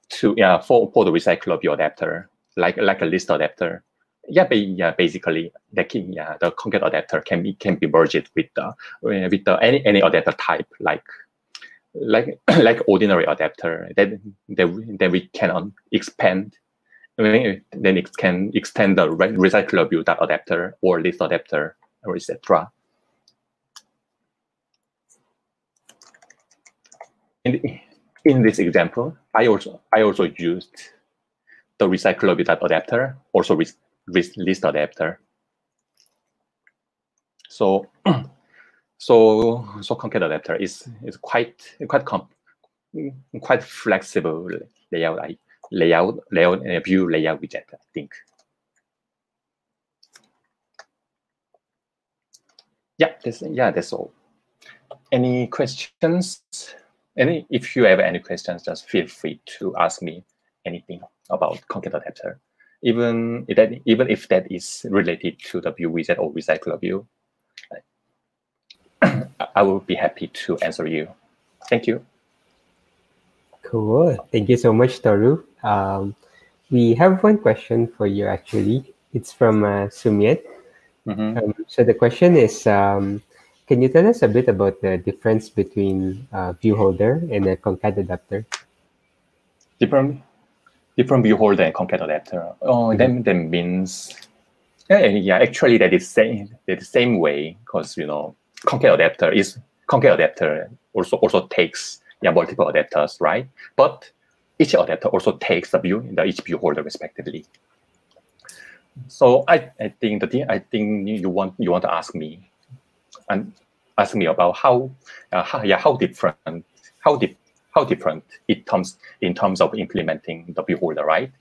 to for the recyclable adapter, like a list adapter. Basically the ConcatAdapter can be merged with any adapter type, like ordinary adapter. Then we can expand. Then it can extend the recyclable adapter or list adapter, or etc. In this example, I also used the recyclable adapter, also list adapter. So ConcatAdapter is quite flexible layout and view layout widget, I think. That's all. Any questions? If you have any questions, just feel free to ask me anything about ConcatAdapter, even if that is related to the view widget or recycler view. I will be happy to answer you. Thank you. Cool. Thank you so much, Toru. We have one question for you, actually. It's from Sumit. So the question is, can you tell us a bit about the difference between view holder and a ConcatAdapter? Different view holder and ConcatAdapter. That means, actually that is the same way, because ConcatAdapter also takes multiple adapters, right? But each adapter also takes each view holder respectively. So I think you want to ask me about how different it comes in terms of implementing the view holder, right?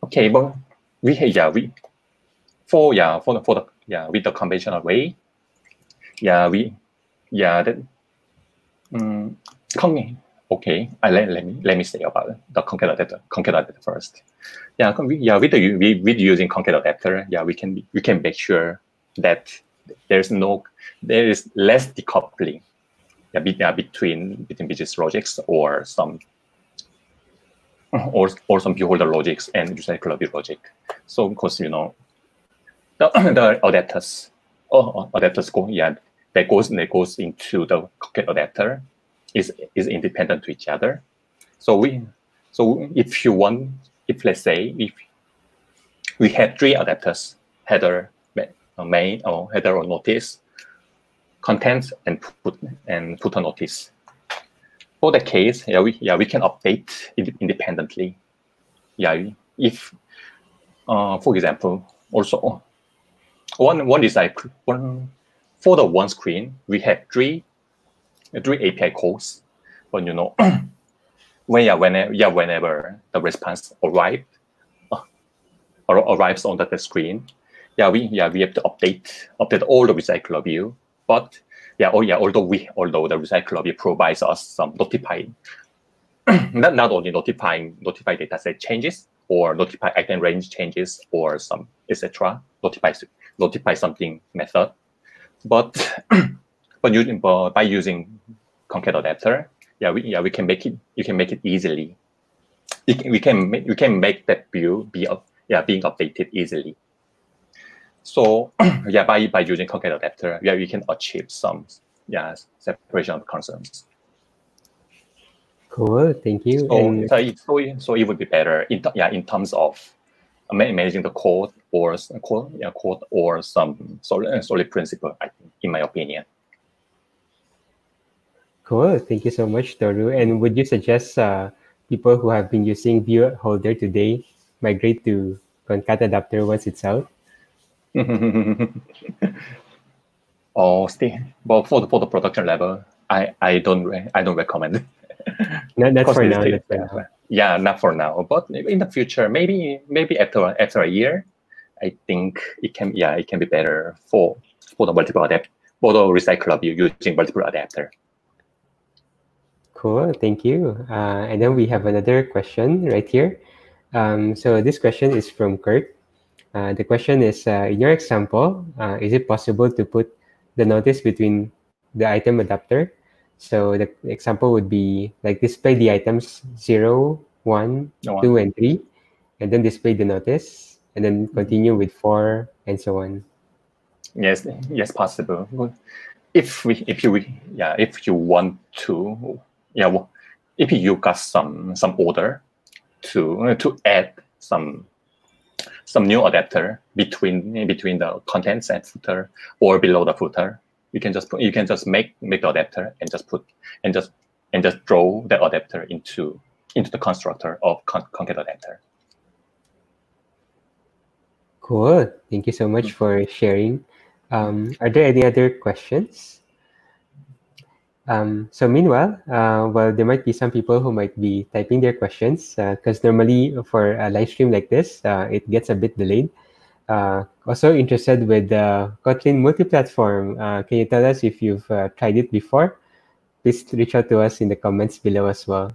Okay, but with the conventional way, okay, let me say about the ConcatAdapter first. With using ConcatAdapter, we can make sure that there is less decoupling between business logics or some view holder logics and recyclable logic. So because the adapters that goes into the ConcatAdapter is independent to each other. So if let's say if we have 3 adapters, header, main, or header or notice, contents, and footer notice. For the case, we can update independently. If for example, also one design for the one screen, we have 3 API calls, but whenever the response arrives on the screen, we have to update all the recycler view. But although the recycler view provides us some notifying, not only notify dataset changes or notify item range changes or some etc. notify something method, but by using ConcatAdapter, we can make it easily. We can make that view being updated easily. So by using ConcatAdapter, we can achieve some separation of concerns. Cool, thank you. So it would be better in terms of managing the code or some solid principle, I think, in my opinion. Cool, thank you so much, Toru. And would you suggest people who have been using view holder today migrate to ConcatAdapter once it's out? Oh, still, but for the production level, I don't recommend. Not Because for it's now. still, Not for now. yeah, not for now, but in the future, maybe after a year, I think it can be better for the multiple adapt for the recycler using multiple adapter. Cool, thank you. And then we have another question right here. So this question is from Kurt. The question is, in your example, is it possible to put the notice between the item adapter? So the example would be like display the items 0, 1, 2, and 3, and then display the notice, and then continue with 4, and so on. Yes, possible. If you want to, if you got some order to add some new adapter between the contents and footer or below the footer, you can just make the adapter and just draw the adapter into the constructor of ConcatAdapter. Cool. Thank you so much for sharing. Are there any other questions? So meanwhile, well, there might be some people who might be typing their questions because normally for a live stream like this, it gets a bit delayed. Also interested with Kotlin Multiplatform. Can you tell us if you've tried it before? Please reach out to us in the comments below as well.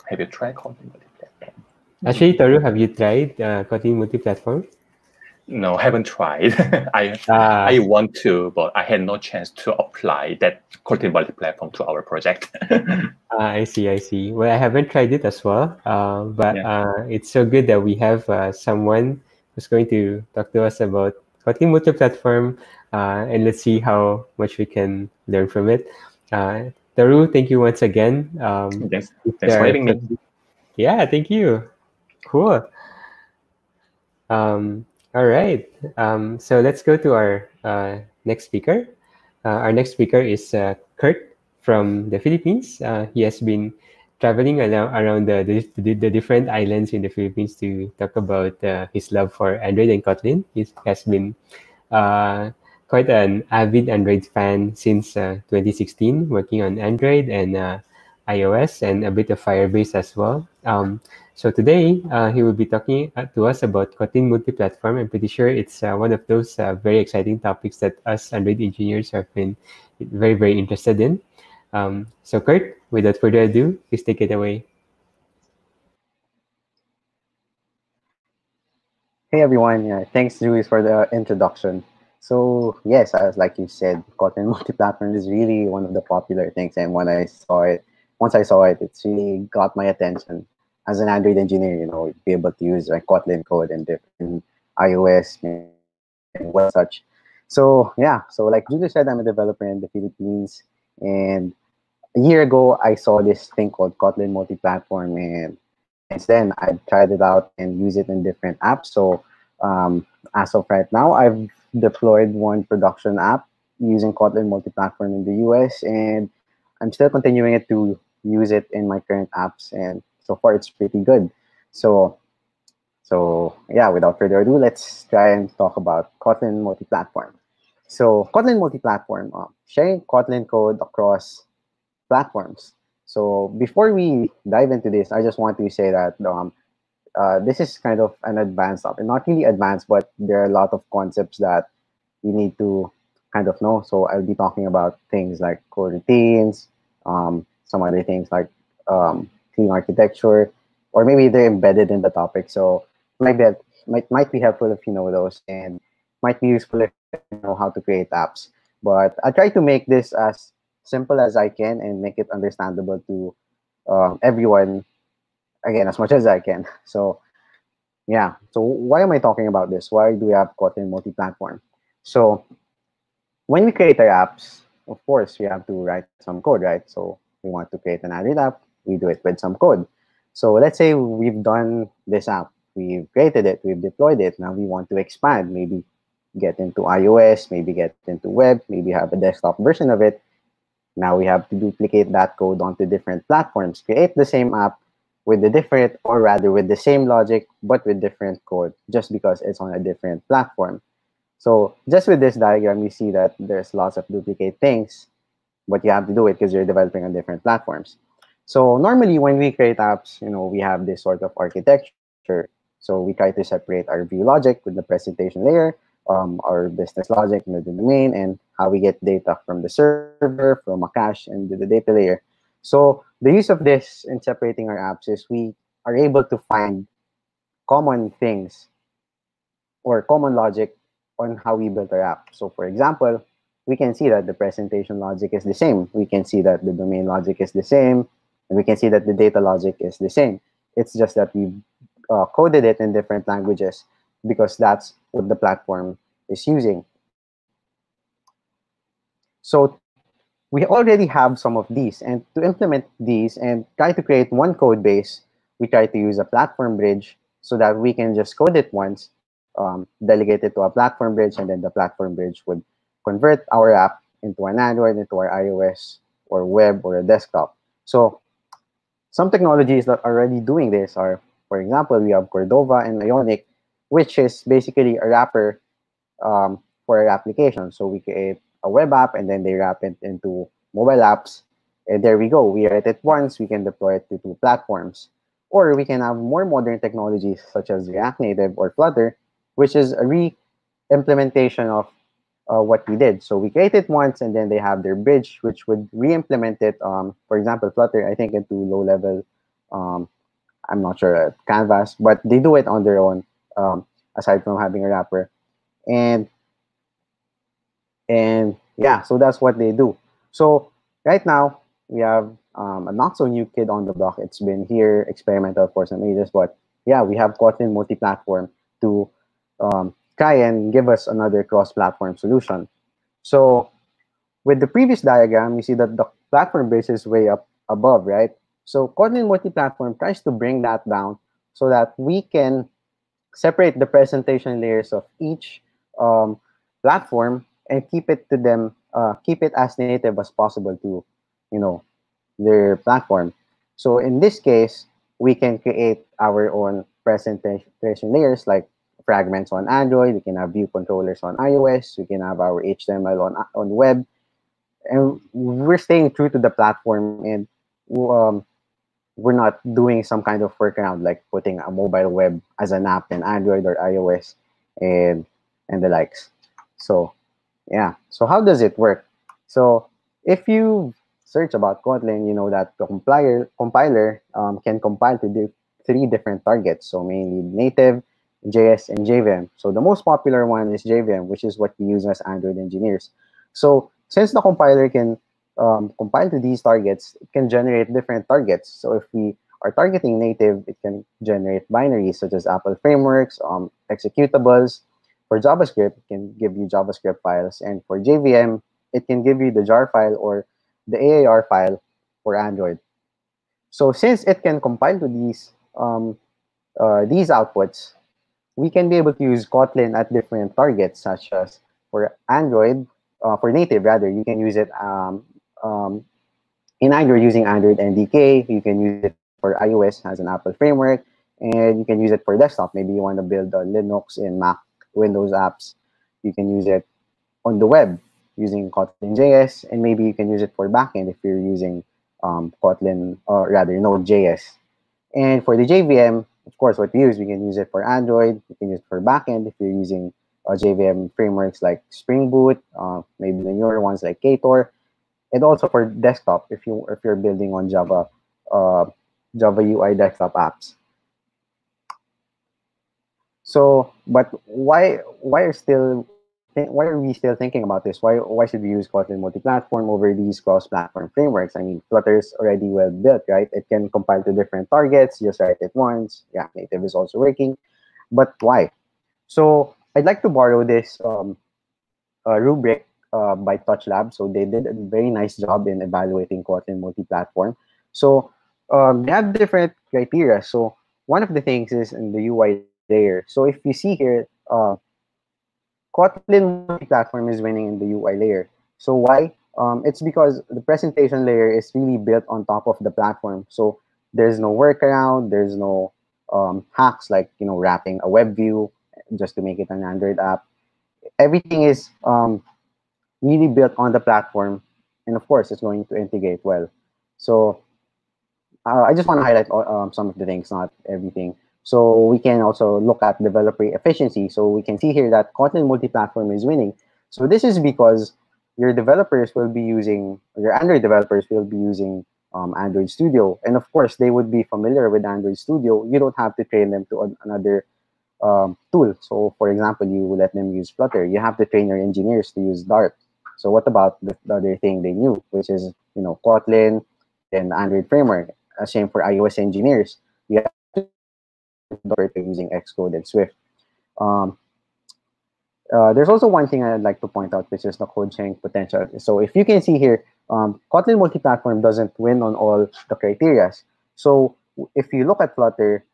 Have you tried Kotlin Multiplatform? Actually, Toru, have you tried Kotlin Multiplatform? No, haven't tried. I want to, but I had no chance to apply that Kotlin Multiplatform to our project. I see. Well, I haven't tried it as well, but it's so good that we have someone who's going to talk to us about Kotlin Multiplatform, and let's see how much we can learn from it. Taru, thank you once again. Thanks for having me. Yeah, thank you. Cool. All right. So let's go to our next speaker. Our next speaker is Kurt from the Philippines. He has been traveling around the different islands in the Philippines to talk about his love for Android and Kotlin. He has been quite an avid Android fan since 2016, working on Android and iOS and a bit of Firebase as well. So today, he will be talking to us about Kotlin Multiplatform. I'm pretty sure it's one of those very exciting topics that us Android engineers have been very, very interested in. So Kurt, without further ado, please take it away. Hey everyone, thanks Julius for the introduction. So yes, as like you said, Kotlin Multiplatform is really one of the popular things, and once I saw it, it's really got my attention. As an Android engineer, be able to use like Kotlin code in iOS and what such. So yeah, so like Julius said, I'm a developer in the Philippines, and a year ago I saw this thing called Kotlin Multiplatform, and since then I've tried it out and use it in different apps. So as of right now, I've deployed one production app using Kotlin Multiplatform in the US, and I'm still continuing it to use it in my current apps, and so far it's pretty good. So yeah, without further ado, let's try and talk about Kotlin Multiplatform. So Kotlin Multiplatform, sharing Kotlin code across platforms. So before we dive into this, I just want to say that this is kind of an advanced topic. Not really advanced, but there are a lot of concepts that you need to kind of know. So I'll be talking about things like coroutines, some other things like clean architecture, or maybe they're embedded in the topic. So might be helpful if you know those, and might be useful if you know how to create apps. But I try to make this as simple as I can and make it understandable to everyone, again, as much as I can. So yeah, so why am I talking about this? Why do we have Kotlin Multiplatform? So when we create our apps, of course, we have to write some code, right? So we want to create an Android app, we do it with some code. So let's say we've done this app, we've created it, we've deployed it. Now we want to expand, maybe get into iOS, maybe get into web, maybe have a desktop version of it. Now we have to duplicate that code onto different platforms, create the same app with the different, or rather with the same logic, but with different code, just because it's on a different platform. So just with this diagram, you see that there's lots of duplicate things, but you have to do it because you're developing on different platforms. So normally when we create apps, we have this sort of architecture. So we try to separate our view logic with the presentation layer, our business logic with the domain, and how we get data from the server, from a cache, and the data layer. So the use of this in separating our apps is we are able to find common things or common logic on how we built our app. So for example, we can see that the presentation logic is the same. We can see that the domain logic is the same. And we can see that the data logic is the same. It's just that we coded it in different languages because that's what the platform is using. So we already have some of these. And to implement these and try to create one code base, we try to use a platform bridge so that we can just code it once, delegate it to a platform bridge, and then the platform bridge would convert our app into an Android, into our iOS, or web, or a desktop. So some technologies that are already doing this are, for example, we have Cordova and Ionic, which is basically a wrapper for our application. So we create a web app and then they wrap it into mobile apps. And there we go. We write it once, we can deploy it to 2 platforms. Or we can have more modern technologies such as React Native or Flutter, which is a re-implementation of what we did. So we create it once and then they have their bridge, which would re-implement it, for example, Flutter, I think into low-level, I'm not sure, Canvas, but they do it on their own, aside from having a wrapper. And yeah, so that's what they do. So right now we have a not so new kid on the block. It's been here experimental for some ages, but yeah, we have Kotlin Multiplatform to try and give us another cross-platform solution. So with the previous diagram, you see that the platform base is way up above, right? So Kotlin Multiplatform tries to bring that down so that we can separate the presentation layers of each platform and keep it to them, keep it as native as possible to, their platform. So in this case, we can create our own presentation layers like fragments on Android. We can have view controllers on iOS. We can have our HTML on web, and we're staying true to the platform, and we're not doing some kind of workaround like putting a mobile web as an app in Android or iOS and the likes. So yeah, so how does it work? So if you search about Kotlin, you know that the compiler can compile to 3 different targets, so mainly native, JS, and JVM. So the most popular one is JVM, which is what we use as Android engineers. So since the compiler can compile to these targets, it can generate different targets. So if we are targeting native, it can generate binaries such as Apple frameworks, executables. For JavaScript, it can give you JavaScript files. And for JVM, it can give you the jar file or the AAR file for Android. So since it can compile to these outputs, we can be able to use Kotlin at different targets, such as for Android, for native rather, you can use it in Android using Android NDK. You can use it for iOS as an Apple framework, and you can use it for desktop. Maybe you want to build Linux and Mac Windows apps. You can use it on the web using Kotlin JS, and maybe you can use it for backend if you're using Kotlin, or rather Node.js. And for the JVM, of course, what we can use it for Android. You can use it for backend if you're using JVM frameworks like Spring Boot, maybe the newer ones like Ktor, and also for desktop if you're building on Java UI desktop apps. So, but why are we still thinking about this? Why should we use Kotlin multi-platform over these cross-platform frameworks? I mean, Flutter's already well built, right? It can compile to different targets. Just write it once. Yeah, native is also working. But why? So I'd like to borrow this rubric by TouchLab. So they did a very nice job in evaluating Kotlin multi-platform. So they have different criteria. So one of the things is in the UI layer. So if you see here, Kotlin multi-platform is winning in the UI layer. So why? It's because the presentation layer is really built on top of the platform. So There's no workaround. There's no hacks like wrapping a web view just to make it an Android app. Everything is really built on the platform, and of course, it's going to integrate well. So I just want to highlight some of the things, not everything. So we can also look at developer efficiency. So we can see here that Kotlin Multiplatform is winning. So this is because your developers will be using, your Android developers will be using Android Studio. And of course, they would be familiar with Android Studio. You don't have to train them to another tool. So for example, you let them use Flutter. You have to train your engineers to use Dart. So what about the other thing they knew, which is Kotlin, then Android framework. Same for iOS engineers. You have to Dart using Xcode and Swift. Um, there's also one thing I'd like to point out, which is the code sharing potential. So if you can see here, Kotlin Multiplatform doesn't win on all the criteria. So if you look at Flutter,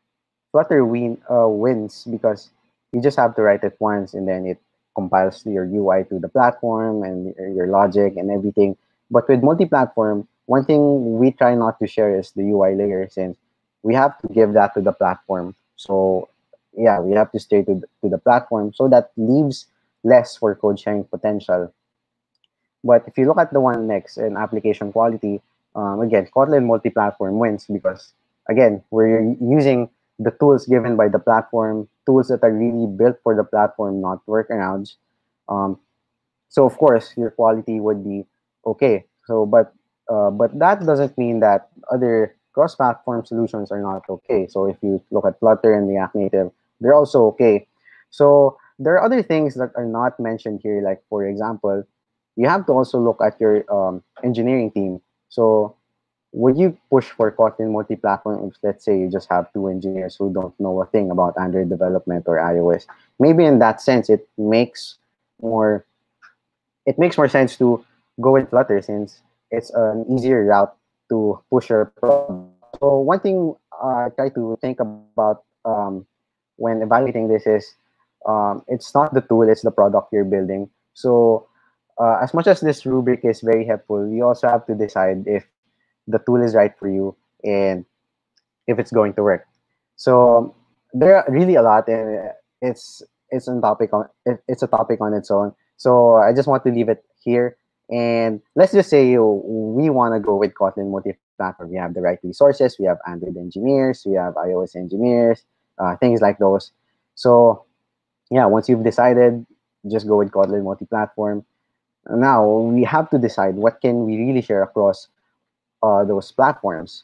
wins because you just have to write it once and then it compiles your UI to the platform and your logic and everything. But with multi-platform, one thing we try not to share is the UI layer, since we have to give that to the platform. So yeah, we have to stay to the platform. So that leaves less for code sharing potential. But if you look at the one next in application quality, again, Kotlin multi-platform wins because, again, we're using the tools given by the platform, tools that are really built for the platform, not workarounds. Um, so of course, your quality would be okay. So, but that doesn't mean that other cross-platform solutions are not okay. So if you look at Flutter and React Native, they're also okay. So there are other things that are not mentioned here. Like for example, you have to also look at your engineering team. So would you push for Kotlin multi-platform if, let's say, you just have two engineers who don't know a thing about Android development or iOS? Maybe in that sense, more it makes more sense to go with Flutter, since it's an easier route to push your product. So one thing I try to think about when evaluating this is it's not the tool, it's the product you're building. So as much as this rubric is very helpful, you also have to decide if the tool is right for you and if it's going to work. So there are really a lot, and it's on topic on it's a topic on its own. So I just want to leave it here. And let's just say we want to go with Kotlin multi-platform. We have the right resources. We have Android engineers. We have iOS engineers. Things like those. So yeah, once you've decided, just go with Kotlin multi-platform. Now we have to decide what can we really share across those platforms.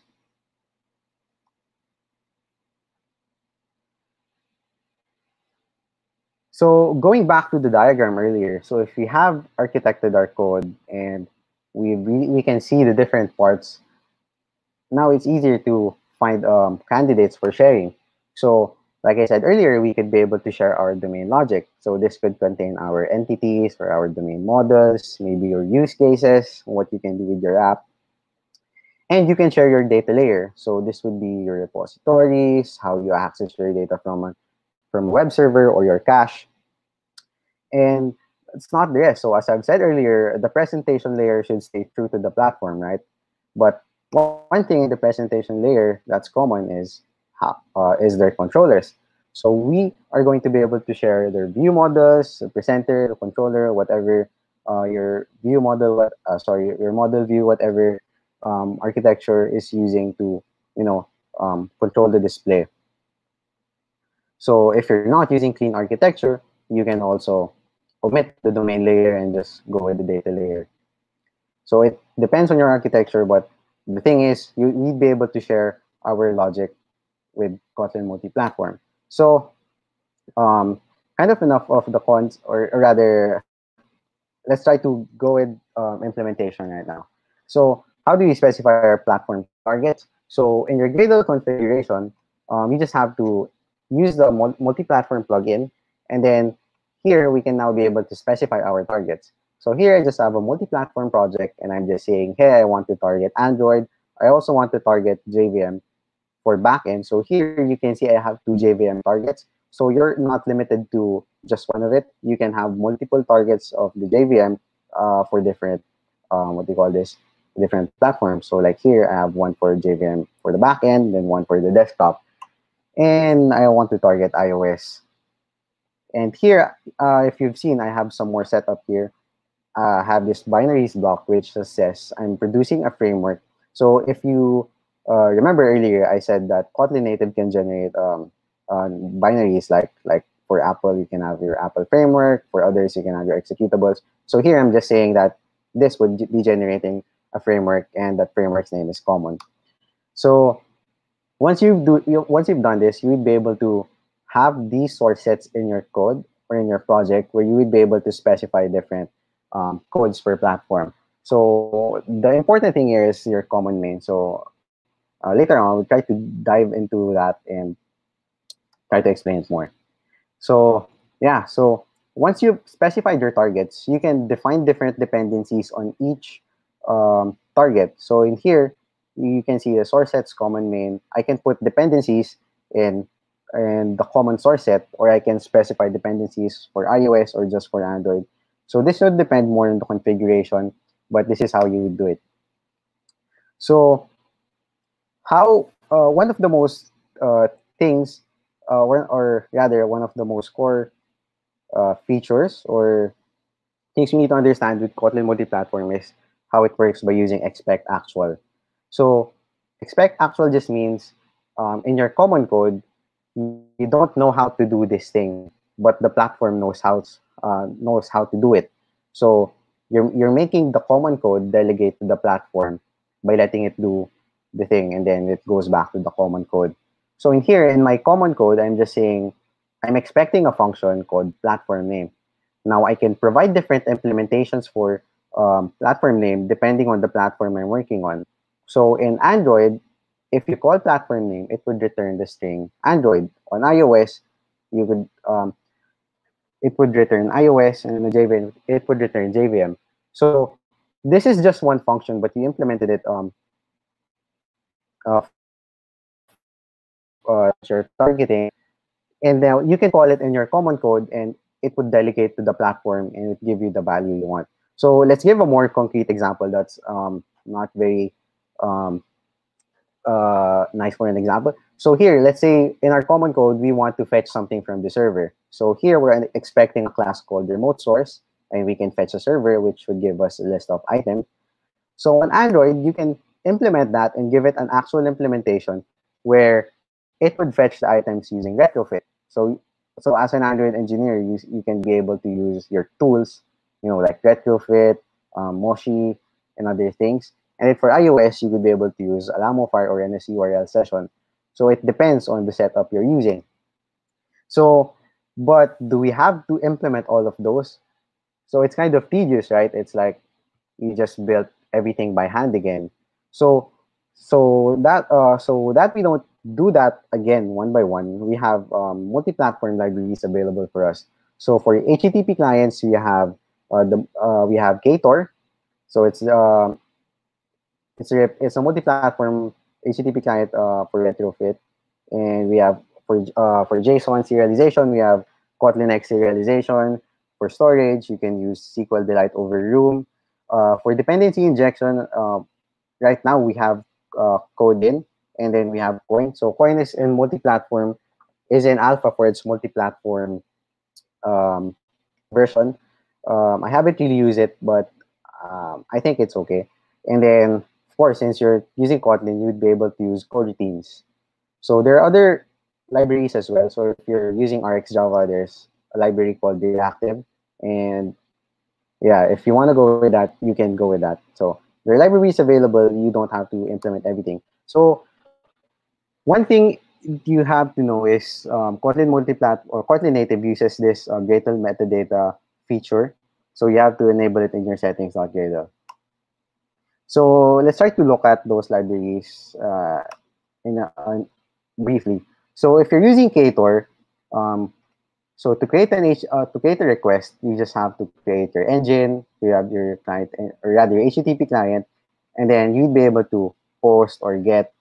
So going back to the diagram earlier, so if we have architected our code and we can see the different parts, now it's easier to find candidates for sharing. So like I said earlier, we could be able to share our domain logic. So this could contain our entities or our domain models, maybe your use cases, what you can do with your app. And you can share your data layer. So this would be your repositories, how you access your data from a web server or your cache. And it's not there. So as I've said earlier, the presentation layer should stay true to the platform, right? But one thing in the presentation layer that's common is their controllers. So we are going to be able to share their view models, the presenter, the controller, whatever your view model, your model view, whatever architecture is using to, control the display. So if you're not using clean architecture, you can also omit the domain layer and just go with the data layer. So it depends on your architecture, but the thing is, you need to be able to share our logic with Kotlin multi-platform. So kind of enough of the cons, or rather, let's try to go with implementation right now. So how do we specify our platform targets? So in your Gradle configuration, you just have to use the multi-platform plugin, and then here we can now be able to specify our targets. So here I just have a multi-platform project, and I'm just saying, hey, I want to target Android. I also want to target JVM for backend. So here you can see I have two JVM targets. So you're not limited to just one of it. You can have multiple targets of the JVM for different, what do you call this? different platforms. So like here, I have one for JVM for the backend, then one for the desktop, and I want to target iOS. And here, if you've seen, I have some more setup here. I have this binaries block which just says I'm producing a framework. So if you remember earlier, I said that Kotlin native can generate binaries like for Apple, you can have your Apple framework. For others, you can have your executables. So here, I'm just saying that this would be generating a framework, and that framework's name is common. So once you've done this, you would be able to have these source sets in your code or in your project where you would be able to specify different codes per platform. So the important thing here is your common main. So later on, we'll try to dive into that and try to explain it more. So yeah, so once you've specified your targets, you can define different dependencies on each target. So in here, you can see the source sets, common main. I can put dependencies in the common source set, or I can specify dependencies for iOS or just for Android. So this would depend more on the configuration, but this is how you would do it. So how one of the most things, or rather one of the most core features or things you need to understand with Kotlin Multiplatform is how it works by using expect actual. So expect actual just means in your common code, you don't know how to do this thing, but the platform knows how to do it. So you're making the common code delegate to the platform by letting it do the thing, and then it goes back to the common code. So in here, in my common code, I'm just saying I'm expecting a function called platform name. Now I can provide different implementations for platform name depending on the platform I'm working on. So in Android, if you call platform name, it would return the string Android. On iOS, you could it would return iOS, and on JVM, it would return JVM. So this is just one function, but you implemented it you're targeting, and now you can call it in your common code, and it would delegate to the platform and it give you the value you want. So let's give a more concrete example that's not very um, nice for an example. So here, let's say in our common code, we want to fetch something from the server. So here we're expecting a class called remote source, and we can fetch a server, which would give us a list of items. So on Android, you can implement that and give it an actual implementation where it would fetch the items using retrofit. So as an Android engineer, you can be able to use your tools, like retrofit, Moshi, and other things. And then for iOS, you could be able to use Alamofire or NSURL session. So it depends on the setup you're using. So, but do we have to implement all of those? So it's kind of tedious, right? It's like you just built everything by hand again. So so that we don't do that again one by one, we have multi-platform libraries available for us. So for HTTP clients, we have Ktor. So it's a multi-platform HTTP client for retrofit, and we have for JSON serialization, we have Kotlin X serialization. For storage, you can use SQL Delight over Room. For dependency injection, right now we have Codin, and then we have Coin. So Coin is in multi-platform, is in alpha for its multi-platform version. I haven't really used it, but I think it's okay. And then, of course, since you're using Kotlin, you'd be able to use coroutines. So there are other libraries as well. So if you're using RxJava, there's a library called Reactive. And yeah, if you want to go with that, you can go with that. So there are libraries available. You don't have to implement everything. So one thing you have to know is Kotlin Multiplat or Kotlin Native uses this Gradle metadata feature. So you have to enable it in your settings.gradle. So let's try to look at those libraries briefly. So if you're using Ktor, so to create to create a request, you just have to create your engine. You have your client, or rather your HTTP client, and then you'd be able to post or get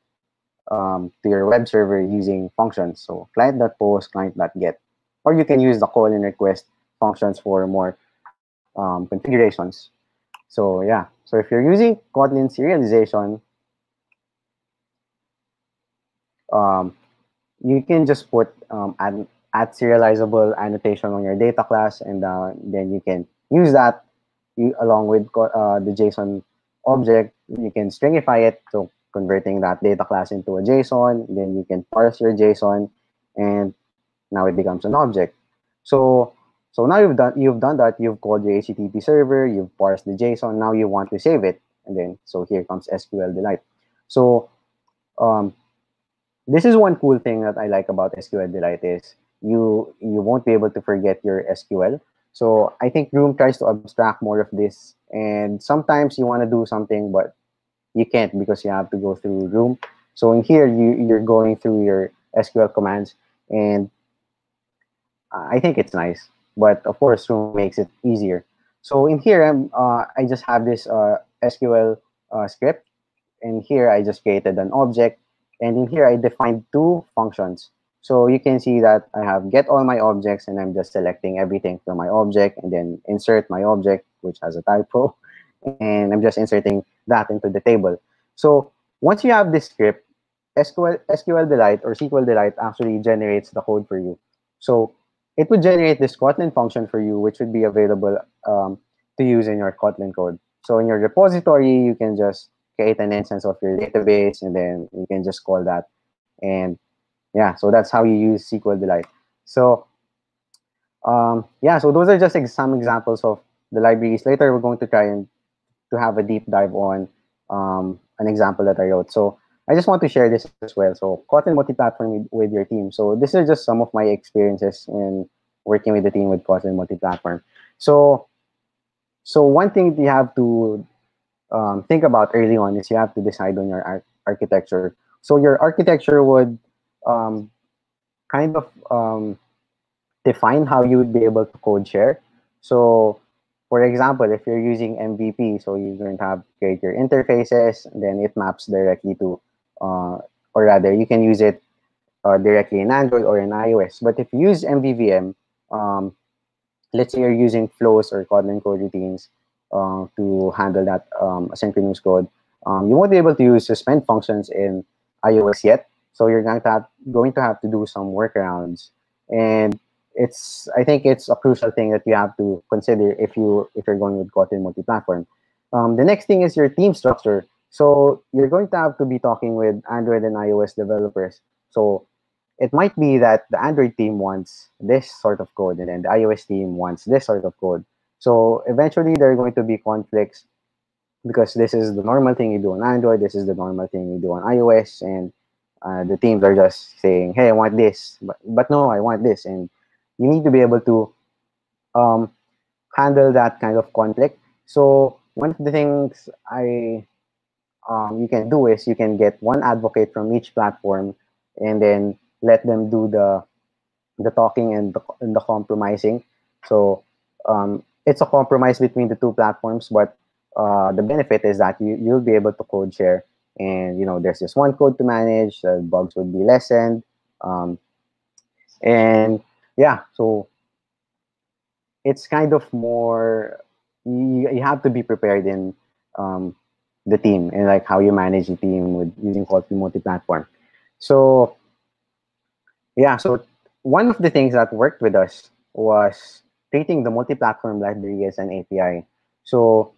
to your web server using functions. So client.post, client.get, or you can use the call and request functions for more configurations. So yeah, So if you're using Kotlin serialization, you can just put at serializable annotation on your data class, and then you can use that along with the JSON object. You can stringify it, so converting that data class into a JSON. Then you can parse your JSON, and now it becomes an object. So now you've done that. You've called your HTTP server. You've parsed the JSON. Now you want to save it, and then so here comes SQL Delight. So um, this is one cool thing that I like about SQL Delight is you won't be able to forget your SQL. So I think Room tries to abstract more of this, and sometimes you want to do something, but you can't because you have to go through Room. So in here, you're going through your SQL commands, and I think it's nice. But of course, Room makes it easier. So in here, I just have this SQL script. And here I just created an object, and in here I defined two functions. So you can see that I have get all my objects, and I'm just selecting everything from my object, and then insert my object, which has a typo, and I'm just inserting that into the table. So once you have this script, SQL Delight or SQL Delight actually generates the code for you. So it would generate this Kotlin function for you, which would be available to use in your Kotlin code. So in your repository, you can just create an instance of your database, and then you can just call that. And yeah, so that's how you use SQL Delight. So yeah, so those are just some examples of the libraries. Later, we're going to try and to have a deep dive on an example that I wrote. So I just want to share this as well. So Kotlin Multiplatform with your team. So this is just some of my experiences in working with the team with Kotlin Multiplatform. So one thing you have to think about early on is you have to decide on your architecture. So your architecture would kind of define how you would be able to code share. So for example, if you're using MVP, so you're going to have create your interfaces, then it maps directly to, or rather, you can use it directly in Android or in iOS. But if you use MVVM, let's say you're using flows or Kotlin code routines to handle that asynchronous code, you won't be able to use suspend functions in iOS yet. So you're going to have to do some workarounds, and I think it's a crucial thing that you have to consider if you're going with Kotlin multi-platform. The next thing is your team structure. So you're going to have to be talking with Android and iOS developers. So it might be that the Android team wants this sort of code, and then the iOS team wants this sort of code. So eventually there are going to be conflicts because this is the normal thing you do on Android, this is the normal thing you do on iOS, and the teams are just saying, hey, I want this, but no, I want this. And you need to be able to handle that kind of conflict. So one of the things you can do is you can get one advocate from each platform, and then let them do the talking and the compromising. So it's a compromise between the two platforms, but the benefit is that you'll be able to code share, and there's just one code to manage. Bugs would be lessened, and yeah, so it's kind of more you have to be prepared in the team and like how you manage the team with using Kotlin multi-platform. So yeah, so one of the things that worked with us was treating the multi-platform library as an API. So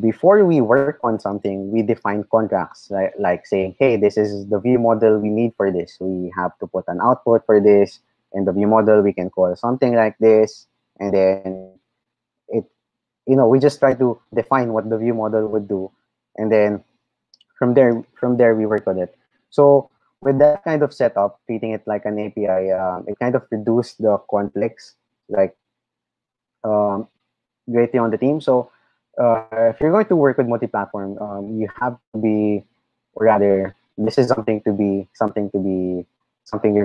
before we work on something, we define contracts, like saying, hey, this is the view model we need for this. We have to put an output for this, and the view model we can call something like this, and then we just try to define what the view model would do, and then from there we work on it. So with that kind of setup, treating it like an API, it kind of reduced the conflicts like greatly on the team. So if you're going to work with multi-platform, you have to be, or rather, this is something you're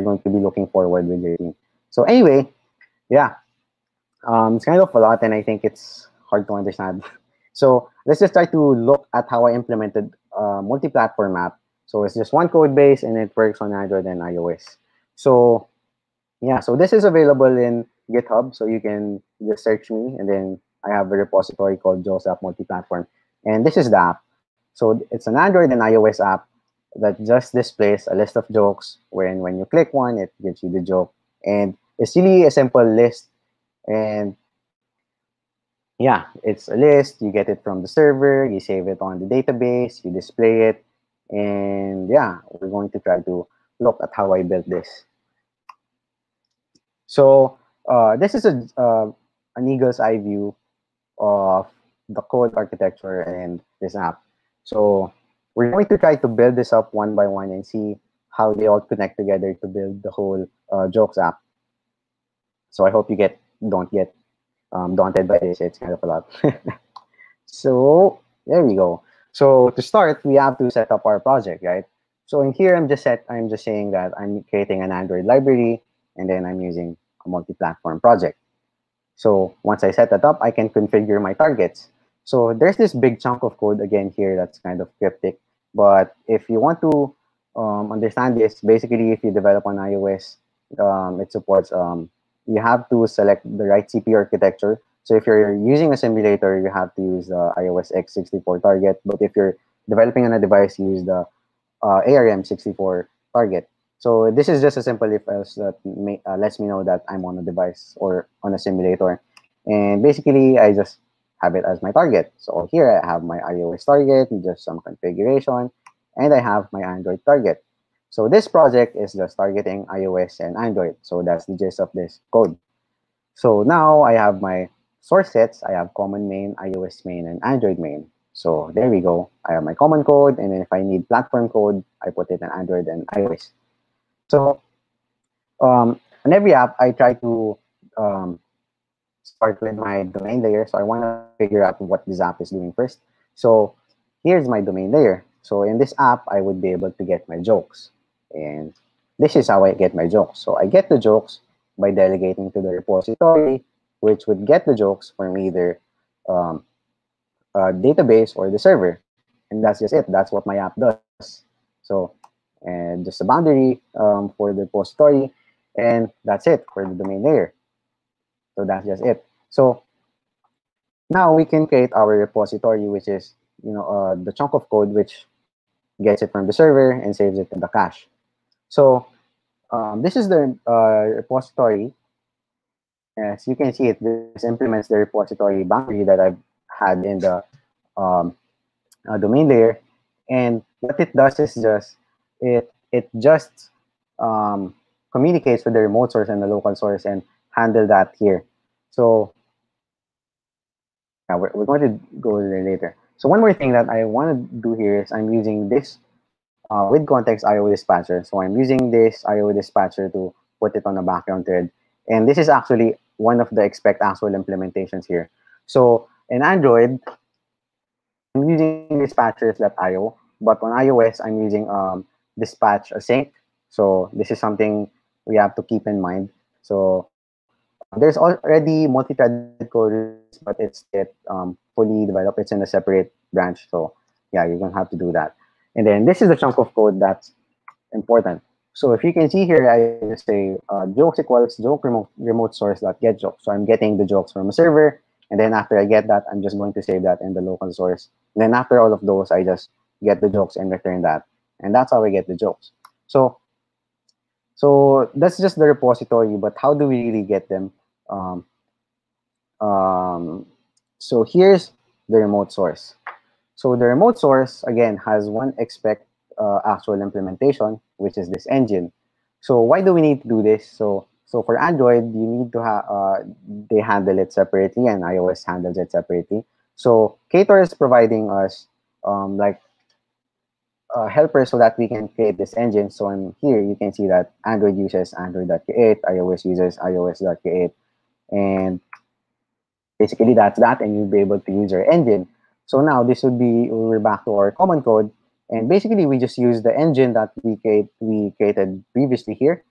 going to be looking forward with your team. So anyway, yeah, it's kind of a lot, and I think it's hard to understand. So let's just try to look at how I implemented multi-platform app. So it's just one code base, and it works on Android and iOS. So yeah, so this is available in GitHub. So you can just search me, and then I have a repository called Jul Multiplatform. And this is the app. So it's an Android and iOS app that just displays a list of jokes wherein when you click one, it gives you the joke. And it's really a simple list. And yeah, it's a list. You get it from the server, you save it on the database, you display it. And yeah, we're going to try to look at how I built this. So this is an eagle's eye view of the code architecture and this app. So we're going to try to build this up one by one and see how they all connect together to build the whole jokes app. So I hope you don't get daunted by this. It's kind of a lot. So there we go. So to start, we have to set up our project, right? So in here, I'm just saying that I'm creating an Android library, and then I'm using a multi-platform project. So once I set that up, I can configure my targets. So there's this big chunk of code again here that's kind of cryptic. But if you want to understand this, basically, if you develop on iOS, it supports, you have to select the right CPU architecture. So if you're using a simulator, you have to use the iOS x64 target. But if you're developing on a device, use the ARM64 target. So this is just a simple if else that lets me know that I'm on a device or on a simulator. And basically, I just have it as my target. So here I have my iOS target, just some configuration, and I have my Android target. So this project is just targeting iOS and Android. So that's the gist of this code. So now I have my source sets. I have common main, iOS main, and Android main. So there we go. I have my common code, and then if I need platform code, I put it in Android and iOS. So on every app, I try to start with my domain layer. So I want to figure out what this app is doing first. So here's my domain layer. So in this app, I would be able to get my jokes. And this is how I get my jokes. So I get the jokes by delegating to the repository, which would get the jokes from either database or the server. And that's just it. That's what my app does. So, and just a boundary for the repository, and that's it for the domain layer. So that's just it. So now we can create our repository, which is the chunk of code which gets it from the server and saves it in the cache. So this is the repository. As you can see, this implements the repository boundary that I've had in the um, domain layer. And what it does is just it just communicates with the remote source and the local source and handle that here. So yeah, we're going to go there later. So one more thing that I want to do here is I'm using this with context IO dispatcher. So I'm using this IO dispatcher to put it on a background thread. And this is actually one of the expect actual implementations here. So in Android, I'm using dispatchers.io, but on iOS, I'm using dispatch async. So this is something we have to keep in mind. So there's already multi-threaded code, but it's not yet fully developed. It's in a separate branch. So yeah, you're going to have to do that. And then this is the chunk of code that's important. So if you can see here, I just say jokes equals joke remote source dot get jokes. So I'm getting the jokes from a server. And then after I get that, I'm just going to save that in the local source. And then after all of those, I just get the jokes and return that. And that's how I get the jokes. So that's just the repository, but how do we really get them? So here's the remote source. So the remote source, again, has one expect actual implementation, which is this engine. So why do we need to do this? So for Android, you need to have, they handle it separately and iOS handles it separately. So Cater is providing us helpers so that we can create this engine. So in here, you can see that Android uses Android.create, iOS uses iOS.create, and basically that's that, and you'll be able to use our engine. So now this would be, we're back to our common code, and basically we just use the engine that we created previously here,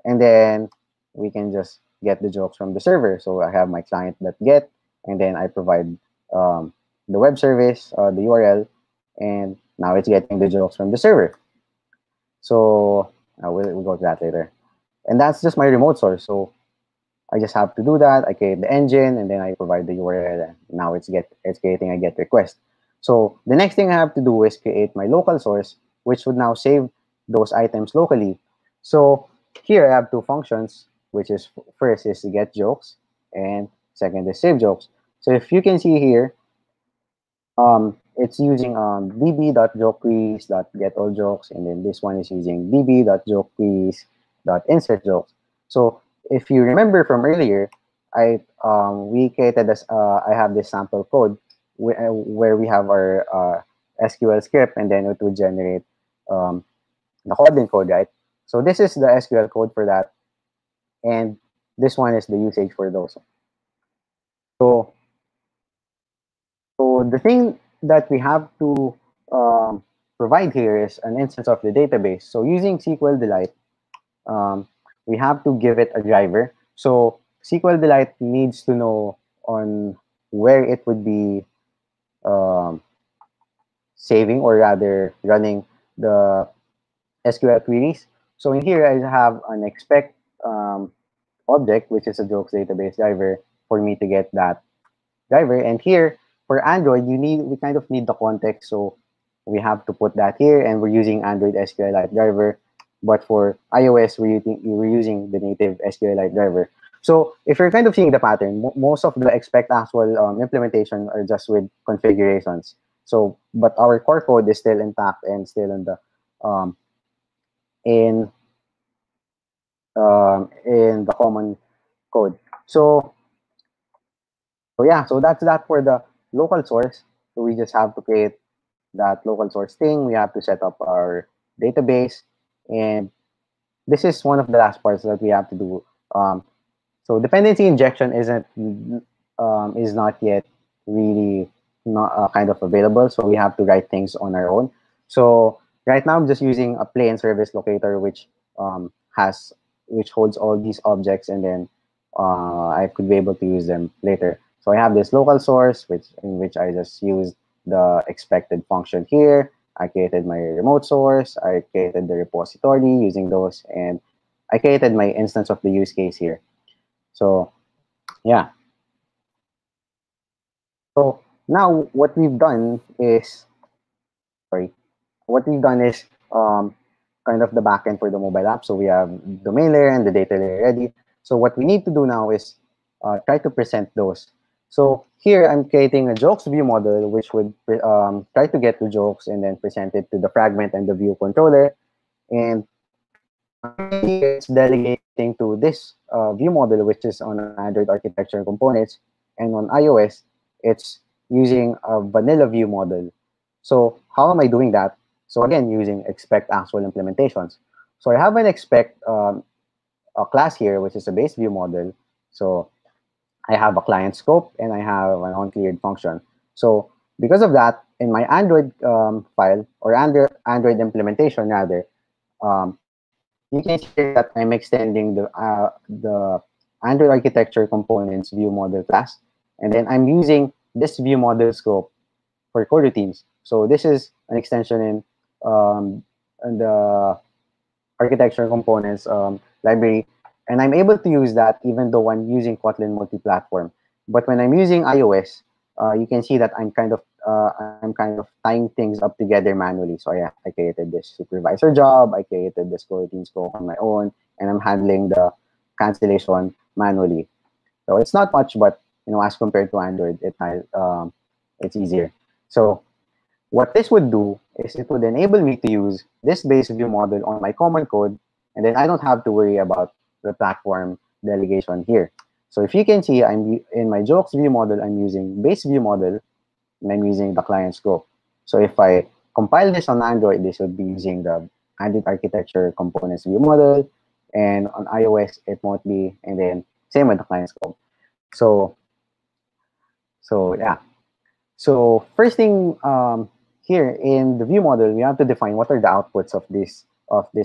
and then we can just get the jokes from the server. So I have my client.get, and then I provide the web service, the URL, and now it's getting the jokes from the server. So we'll go to that later. And that's just my remote source. So I just have to do that. I create the engine, and then I provide the URL. And now it's creating a GET request. So the next thing I have to do is create my local source, which would now save those items locally. So here I have two functions, which is first is get jokes and second is save jokes. So if you can see here, it's using db.jokequeries.getAllJokes, and then this one is using db.jokequeries.insertJokes. So if you remember from earlier, we created this. I have this sample code where we have our SQL script, and then it would generate um, the Kotlin code, right? So this is the SQL code for that, and this one is the usage for those. So the thing that we have to provide here is an instance of the database. So using SQL Delight, we have to give it a driver. So SQL Delight needs to know on where it would be um, saving, or rather running the SQL queries. So in here, I have an expect object, which is a jokes database driver, for me to get that driver. And here for Android, we kind of need the context, so we have to put that here, and we're using Android SQLite driver. But for iOS, we're using the native SQLite driver. So if you're kind of seeing the pattern, most of the expect actual implementation are just with configurations. So, but our core code is still intact and still um, in in the common code. So yeah, so that's that for the local source. So we just have to create that local source thing. We have to set up our database, and this is one of the last parts that we have to do. So dependency injection is not yet really not kind of available. So we have to write things on our own. So right now I'm just using a plain service locator, which holds all these objects, and then I could be able to use them later. So I have this local source, in which I just used the expected function here. I created my remote source. I created the repository using those, and I created my instance of the use case here. So yeah. So now what we've done is, kind of the backend for the mobile app. So we have domain layer and the data layer ready. So what we need to do now is try to present those. So here I'm creating a jokes view model, which would try to get the jokes and then present it to the fragment and the view controller. And here it's delegating to this view model, which is on Android architecture and components. And on iOS, it's using a vanilla view model. So how am I doing that? So again, using expect actual implementations. So I have an expect a class here, which is a base view model. So I have a client scope and I have an uncleared function. So because of that, in my Android file, or Android implementation rather, you can see here that I'm extending the Android architecture components view model class, and then I'm using this view model scope for coroutines. So this is an extension in the architecture components library, and I'm able to use that even though I'm using Kotlin Multiplatform. But when I'm using iOS, you can see that I'm kind of tying things up together manually. So yeah, I created this supervisor job, I created this coroutine scope on my own, and I'm handling the cancellation manually. So it's not much, but as compared to Android, it's easier. So what this would do is it would enable me to use this base view model on my common code, and then I don't have to worry about the platform delegation here. So if you can see, I'm in my jokes view model, I'm using base view model, and I'm using the client scope. So if I compile this on Android, this would be using the Android architecture components view model, and on iOS, it won't be, and then same with the client scope. So yeah. So first thing here in the view model, we have to define what are the outputs of this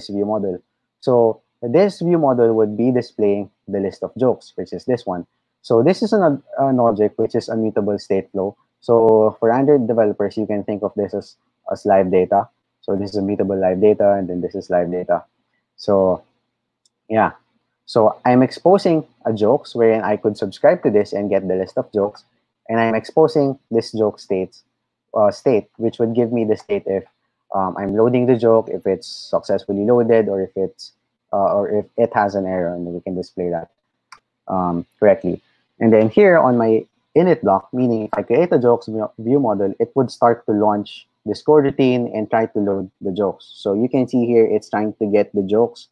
view model. So this view model would be displaying the list of jokes, which is this one. So this is an object which is a mutable state flow. So for Android developers, you can think of this as live data. So this is a mutable live data, and then this is live data. So yeah. So I'm exposing a jokes wherein I could subscribe to this and get the list of jokes, and I'm exposing this joke states state, which would give me the state if I'm loading the joke, if it's successfully loaded, or if it has an error, and we can display that correctly. And then here on my init block, meaning if I create a jokes view model, it would start to launch this code routine and try to load the jokes. So you can see here, it's trying to get the jokes,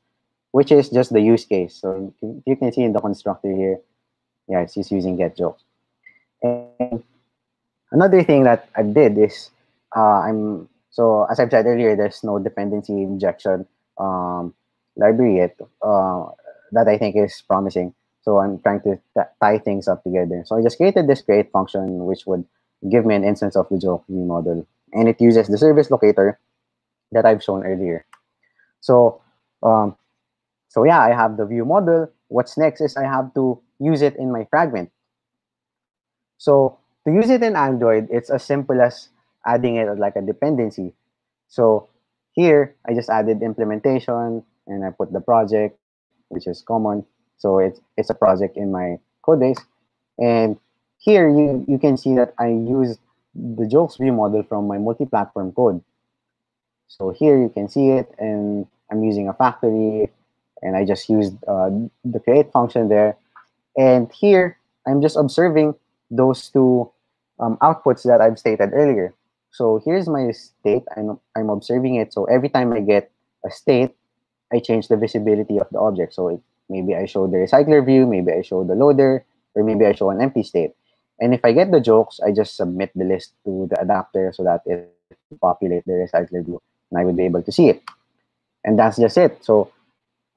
which is just the use case. So you can see in the constructor here, yeah, it's just using get jokes. And another thing that I did is so as I've said earlier, there's no dependency injection library yet that I think is promising. So I'm trying to tie things up together. So I just created this create function, which would give me an instance of the joke view model, and it uses the service locator that I've shown earlier. So so yeah, I have the view model. What's next is I have to use it in my fragment. So to use it in Android, it's as simple as adding it like a dependency. So here, I just added implementation, and I put the project, which is common. So it's a project in my code base. And here, you can see that I used the jokes view model from my multi-platform code. So here you can see it, and I'm using a factory, and I just used the create function there. And here, I'm just observing those two outputs that I've stated earlier. So here's my state. I'm observing it. So every time I get a state, I change the visibility of the object. So maybe I show the recycler view, maybe I show the loader, or maybe I show an empty state. And if I get the jokes, I just submit the list to the adapter so that it will populate the recycler view, and I would be able to see it. And that's just it. So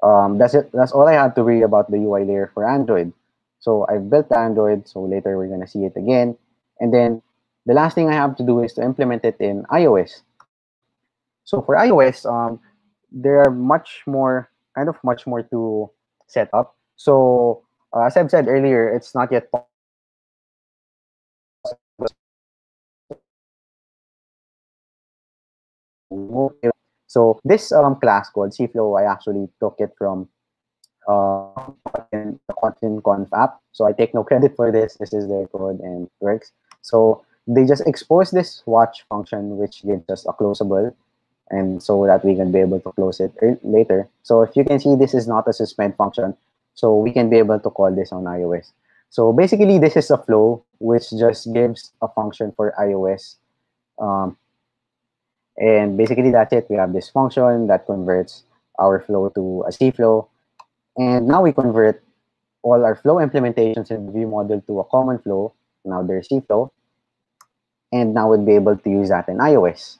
that's it. That's all I had to read about the UI layer for Android. So I've built Android. So later we're gonna see it again. And then the last thing I have to do is to implement it in iOS. So for iOS, there are much more to set up. So as I've said earlier, it's not yet possible to use so this class called CFlow, I actually took it from the Kotlin Conf app. So I take no credit for this. This is their code and it works. So they just expose this watch function, which gives us a closable, and so that we can be able to close it later. So if you can see, this is not a suspend function, so we can be able to call this on iOS. So basically, this is a flow, which just gives a function for iOS. Um, and basically, that's it. We have this function that converts our flow to a C flow. And now we convert all our flow implementations in the view model to a common flow. Now there's C flow. And now we'll be able to use that in iOS.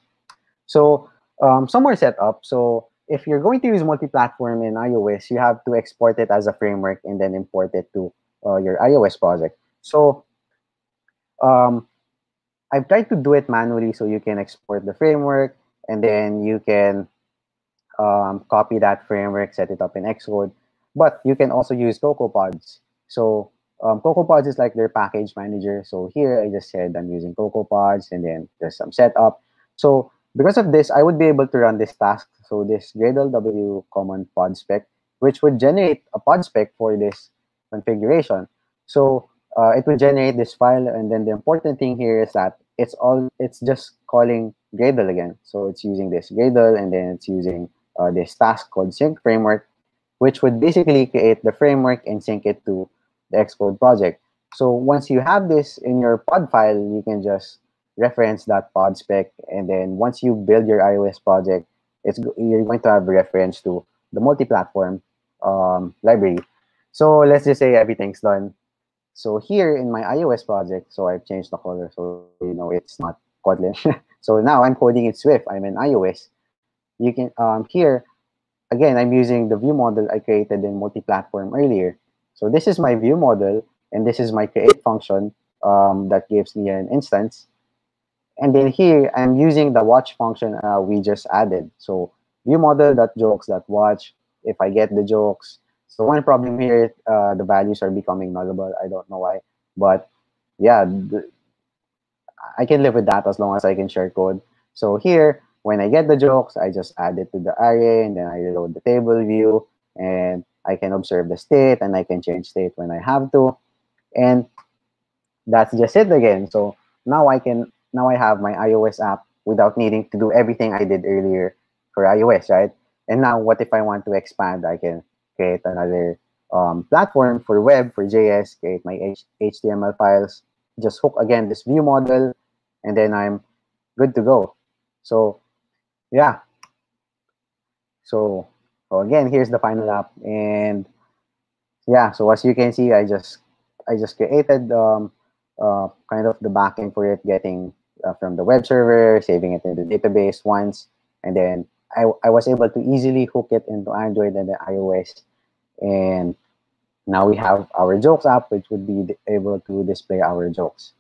So some more setup. So if you're going to use multi-platform in iOS, you have to export it as a framework and then import it to your iOS project. So I've tried to do it manually, so you can export the framework, and then you can copy that framework, set it up in Xcode. But you can also use CocoaPods. So CocoaPods is like their package manager. So here I just said I'm using CocoaPods, and then there's some setup. So because of this, I would be able to run this task. So this Gradle W common pod spec, which would generate a pod spec for this configuration. So it will generate this file, and then the important thing here is that it's just calling Gradle again. So it's using this Gradle, and then it's using this task called sync framework, which would basically create the framework and sync it to the Xcode project. So once you have this in your pod file, you can just reference that pod spec, and then once you build your iOS project, you're going to have a reference to the multi-platform library. So let's just say everything's done. So here in my iOS project, so I've changed the color so you know it's not Kotlin. So now I'm coding in Swift. I'm in iOS. You can here again, I'm using the view model I created in multi-platform earlier. So this is my view model, and this is my create function that gives me an instance. And then here, I'm using the watch function we just added. So view model.jokes.watch. If I get the jokes. So one problem here, the values are becoming nullable. I don't know why. But yeah, I can live with that as long as I can share code. So here, when I get the jokes, I just add it to the array, and then I reload the table view, and I can observe the state, and I can change state when I have to. And that's just it again. So now I can now I have my iOS app without needing to do everything I did earlier for iOS, right? And now, what if I want to expand? I can create another platform for web, for JS, create my HTML files, just hook again this view model, and then I'm good to go. So yeah, so again, here's the final app, and yeah, so as you can see, I just created kind of the backend for it, getting from the web server, saving it in the database once, and then I was able to easily hook it into Android and the iOS, and now we have our jokes app, which would be able to display our jokes.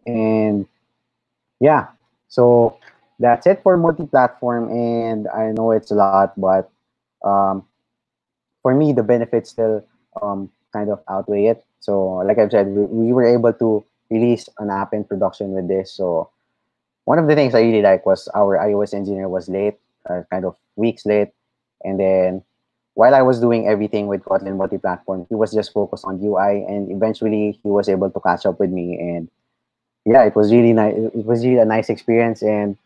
And yeah, so that's it for multi-platform, and I know it's a lot, but um, for me, the benefits still kind of outweigh it. So, like I've said, we were able to release an app in production with this. So, one of the things I really like was our iOS engineer was late, kind of weeks late. And then while I was doing everything with Kotlin Multiplatform, he was just focused on UI. And eventually, he was able to catch up with me. And yeah, it was really nice. It was really a nice experience. And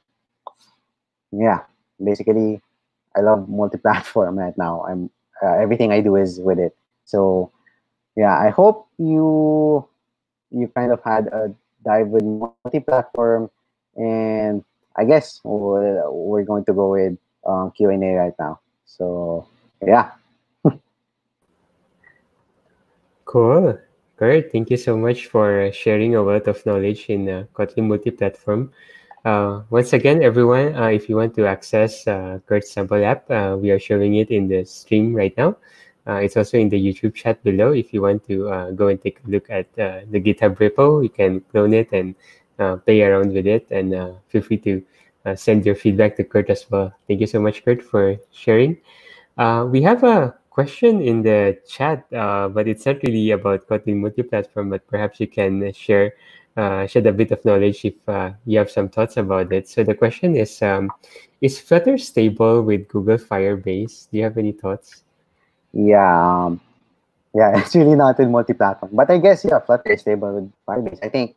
yeah, basically, I love multi-platform right now. I'm everything I do is with it. So yeah, I hope you kind of had a dive with multi-platform, and I guess we're going to go with Q&A right now. So yeah, Cool. Great. Thank you so much for sharing a wealth of knowledge in Kotlin Multiplatform. Once again, everyone, if you want to access Kurt's sample app, we are showing it in the stream right now. It's also in the YouTube chat below. If you want to go and take a look at the GitHub repo, you can clone it and play around with it. And feel free to send your feedback to Kurt as well. Thank you so much, Kurt, for sharing. We have a question in the chat, but it's not really about Kotlin multi-platform, but perhaps you can shed a bit of knowledge if you have some thoughts about it. So the question is Flutter stable with Google Firebase? Do you have any thoughts? yeah, yeah. It's really not in multi-platform, but I guess yeah, Flutter is stable with Firebase. I think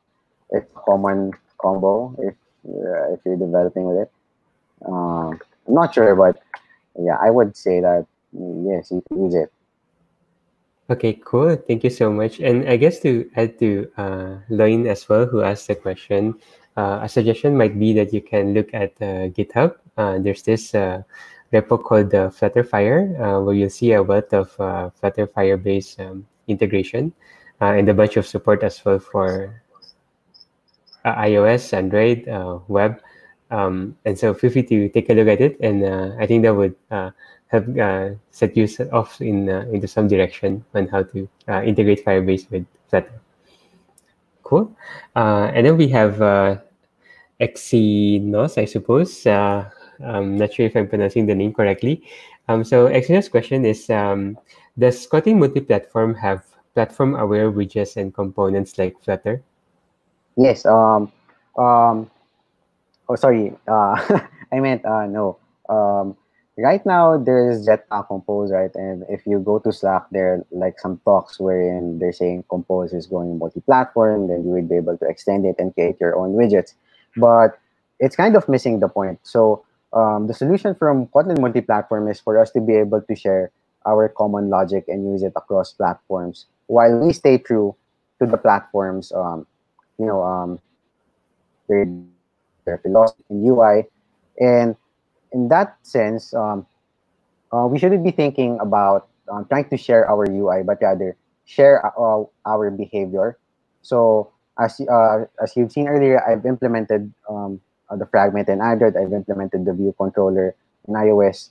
it's a common combo if you're developing with it. I'm not sure, but yeah, I would say that yes, you can use it. Okay, cool. Thank you so much. And I guess to add to Loin as well, who asked the question, a suggestion might be that you can look at GitHub. There's this repo called Flutterfire, where you'll see a wealth of Flutter Firebase integration and a bunch of support as well for iOS, Android, web. And so feel free to take a look at it. And I think that would help set you off into some direction on how to integrate Firebase with Flutter. Cool. And then we have Exinos, I suppose. I'm not sure if I'm pronouncing the name correctly. So Exinos' question is, does Kotlin Multiplatform have platform-aware widgets and components like Flutter? Yes. Oh, sorry. I meant no. Right now there's Jetpack Compose, right? And if you go to Slack, there are like some talks wherein they're saying Compose is going multi-platform, then you would be able to extend it and create your own widgets. But it's kind of missing the point. So the solution from Kotlin Multi-Platform is for us to be able to share our common logic and use it across platforms while we stay true to the platforms, you know, their philosophy and UI. And in that sense, we shouldn't be thinking about trying to share our UI, but rather share our behavior. So as you've seen earlier, I've implemented the fragment in Android. I've implemented the view controller in iOS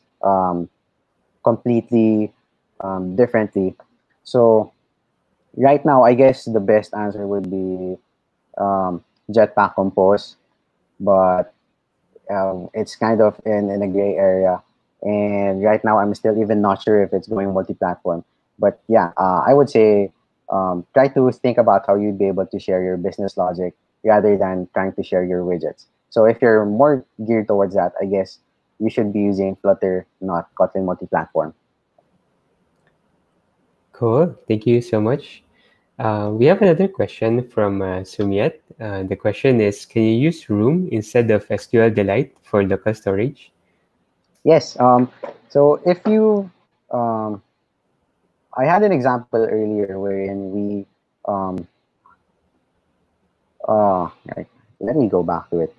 completely differently. So right now, I guess the best answer would be Jetpack Compose, but it's kind of in a gray area. And right now, I'm still even not sure if it's going multi-platform. But yeah, I would say try to think about how you'd be able to share your business logic rather than trying to share your widgets. So if you're more geared towards that, I guess you should be using Flutter, not Kotlin multi-platform. Cool. Thank you so much. We have another question from Sumiat. The question is, can you use Room instead of SQL Delight for local storage? Yes. So if you, I had an example earlier wherein we, right, let me go back to it.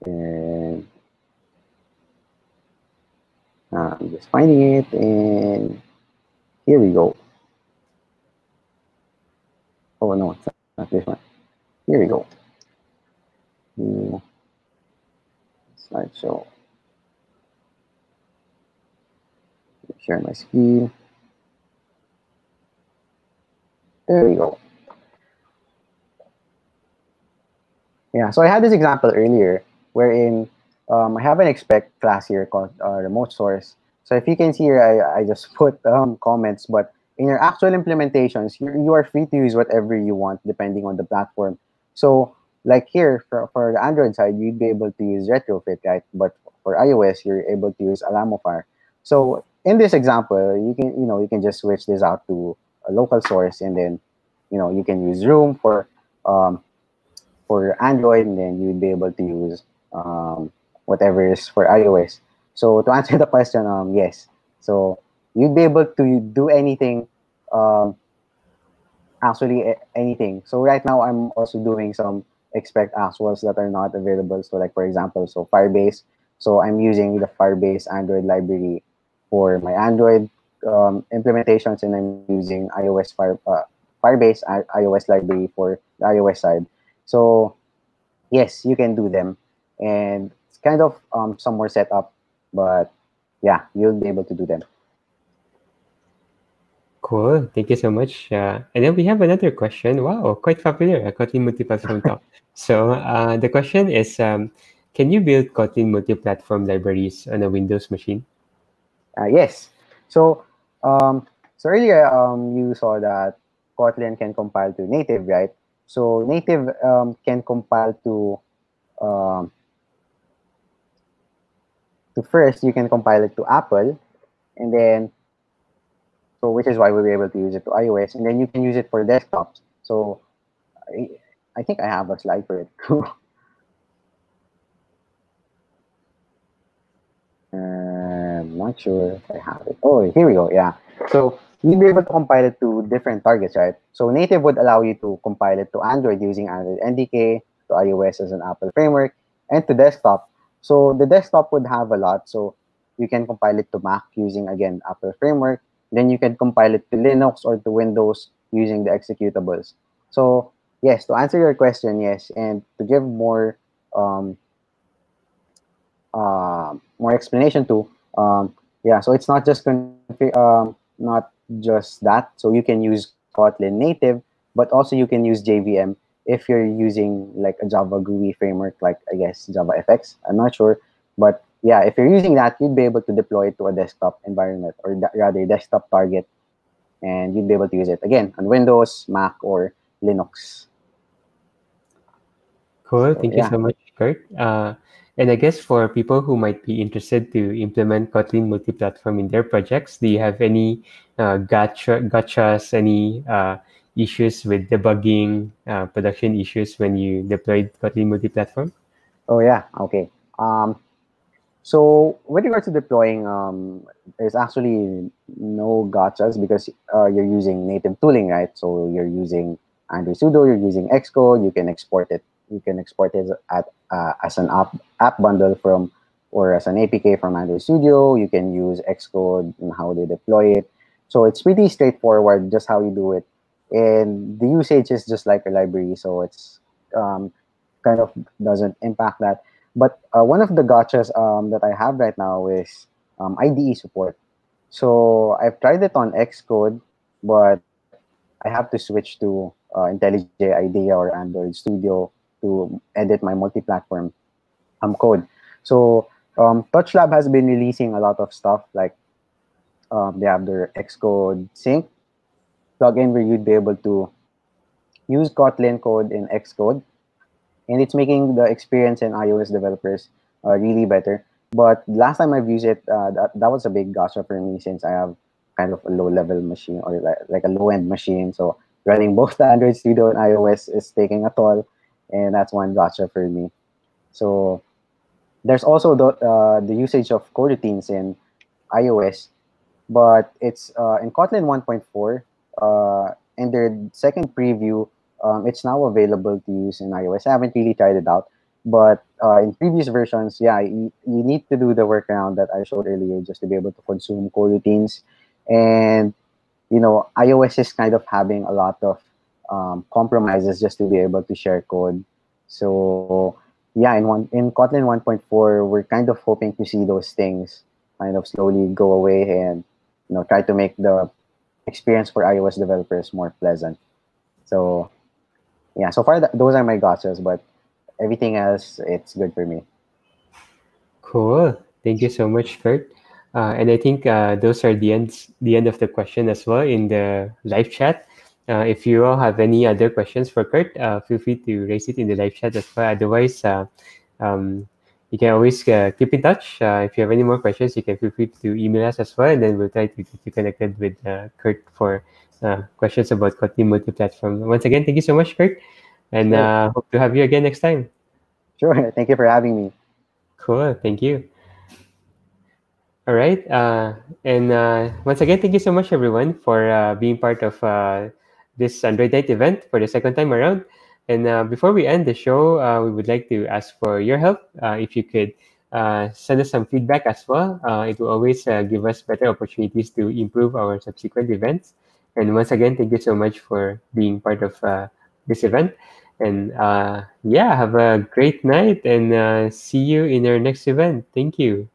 And I'm just finding it, and here we go. Oh no, it's not this one. Here we go. New slideshow. Share my screen. There we go. Yeah, so I had this example earlier wherein I have an expect class here called remote source. So if you can see here, I just put comments, but in your actual implementations, you are free to use whatever you want depending on the platform. So like here, for the Android side, you'd be able to use retrofit, right? But for iOS, you're able to use Alamofar. So in this example, you can just switch this out to a local source, and then you can use Room um, for Android, and then you'd be able to use whatever is for iOS. So to answer the question, yes. So you'd be able to do anything, um, actually anything. So right now I'm also doing some expect actuals that are not available. So like for example, so Firebase. So I'm using the Firebase Android library for my Android implementations, and I'm using Firebase iOS library for the iOS side. So yes, you can do them, and it's kind of some more setup, but yeah, you'll be able to do them. Cool. Thank you so much. And then we have another question. Wow, quite popular, a Kotlin Multiplatform talk. So the question is, can you build Kotlin Multiplatform libraries on a Windows machine? Yes. So so earlier you saw that Kotlin can compile to native, right? So native can compile um, to first you can compile it to Apple, and then so which is why we were able to use it to iOS, and then you can use it for desktops. So I, I think I have a slide for it too. I'm not sure if I have it. Oh, here we go. Yeah. So you'll be able to compile it to different targets, right? So native would allow you to compile it to Android using Android NDK, to iOS as an Apple framework, and to desktop. So the desktop would have a lot. So you can compile it to Mac using, again, Apple framework. Then you can compile it to Linux or to Windows using the executables. So yes, to answer your question, yes. And to give um, more explanation to, yeah, so it's not just not just that. So you can use Kotlin native, but also you can use JVM if you're using like a Java GUI framework, like I guess Java FX. I'm not sure, but yeah, if you're using that, you'd be able to deploy it to a desktop environment, or rather desktop target, and you'd be able to use it again on Windows, Mac, or Linux. Cool. So Thank you yeah. so much, Kurt. And I guess for people who might be interested to implement Kotlin multi-platform in their projects, do you have any gotchas, any issues with debugging, production issues when you deployed Kotlin multi-platform? Oh yeah. Okay. So with regards to deploying, there's actually no gotchas because you're using native tooling, right? So you're using Android Sudo, you're using Xcode, you can export it. You can export it as an app bundle from, or as an APK from Android Studio. You can use Xcode and how they deploy it. So it's pretty straightforward, just how you do it. And the usage is just like a library, so it's um, kind of doesn't impact that. But one of the gotchas that I have right now is IDE support. So I've tried it on Xcode, but I have to switch to IntelliJ IDEA or Android Studio to edit my multi-platform code. So TouchLab has been releasing a lot of stuff, like they have their Xcode sync plugin where you'd be able to use Kotlin code in Xcode, and it's making the experience in iOS developers really better. But last time I've used it, that was a big gotcha for me, since I have kind of a low level machine, or like a low end machine. So running both the Android Studio and iOS is taking a toll, and that's one gotcha for me. So there's also the usage of coroutines in iOS, but it's in Kotlin 1.4. In their second preview, it's now available to use in iOS. I haven't really tried it out, but in previous versions, yeah, you need to do the workaround that I showed earlier just to be able to consume coroutines. And iOS is kind of having a lot of compromises just to be able to share code. So yeah, in Kotlin 1.4, we're kind of hoping to see those things kind of slowly go away and try to make the experience for iOS developers more pleasant. So yeah, so far those are my gotchas, but everything else it's good for me. Cool. Thank you so much, Kurt. And I think those are the end of the question as well in the live chat. If you all have any other questions for Kurt, feel free to raise it in the live chat as well. Otherwise, you can always keep in touch. If you have any more questions, you can feel free to email us as well, and then we'll try to get you connected with Kurt for questions about Kotlin Multiplatform. Once again, thank you so much, Kurt, and Sure. hope to have you again next time. Sure. Thank you for having me. Cool. Thank you. All right. And once again, thank you so much, everyone, for being part of this Android Night event for the second time around. And before we end the show, we would like to ask for your help. If you could send us some feedback as well, it will always give us better opportunities to improve our subsequent events. And once again, thank you so much for being part of this event. And yeah, have a great night and see you in our next event. Thank you.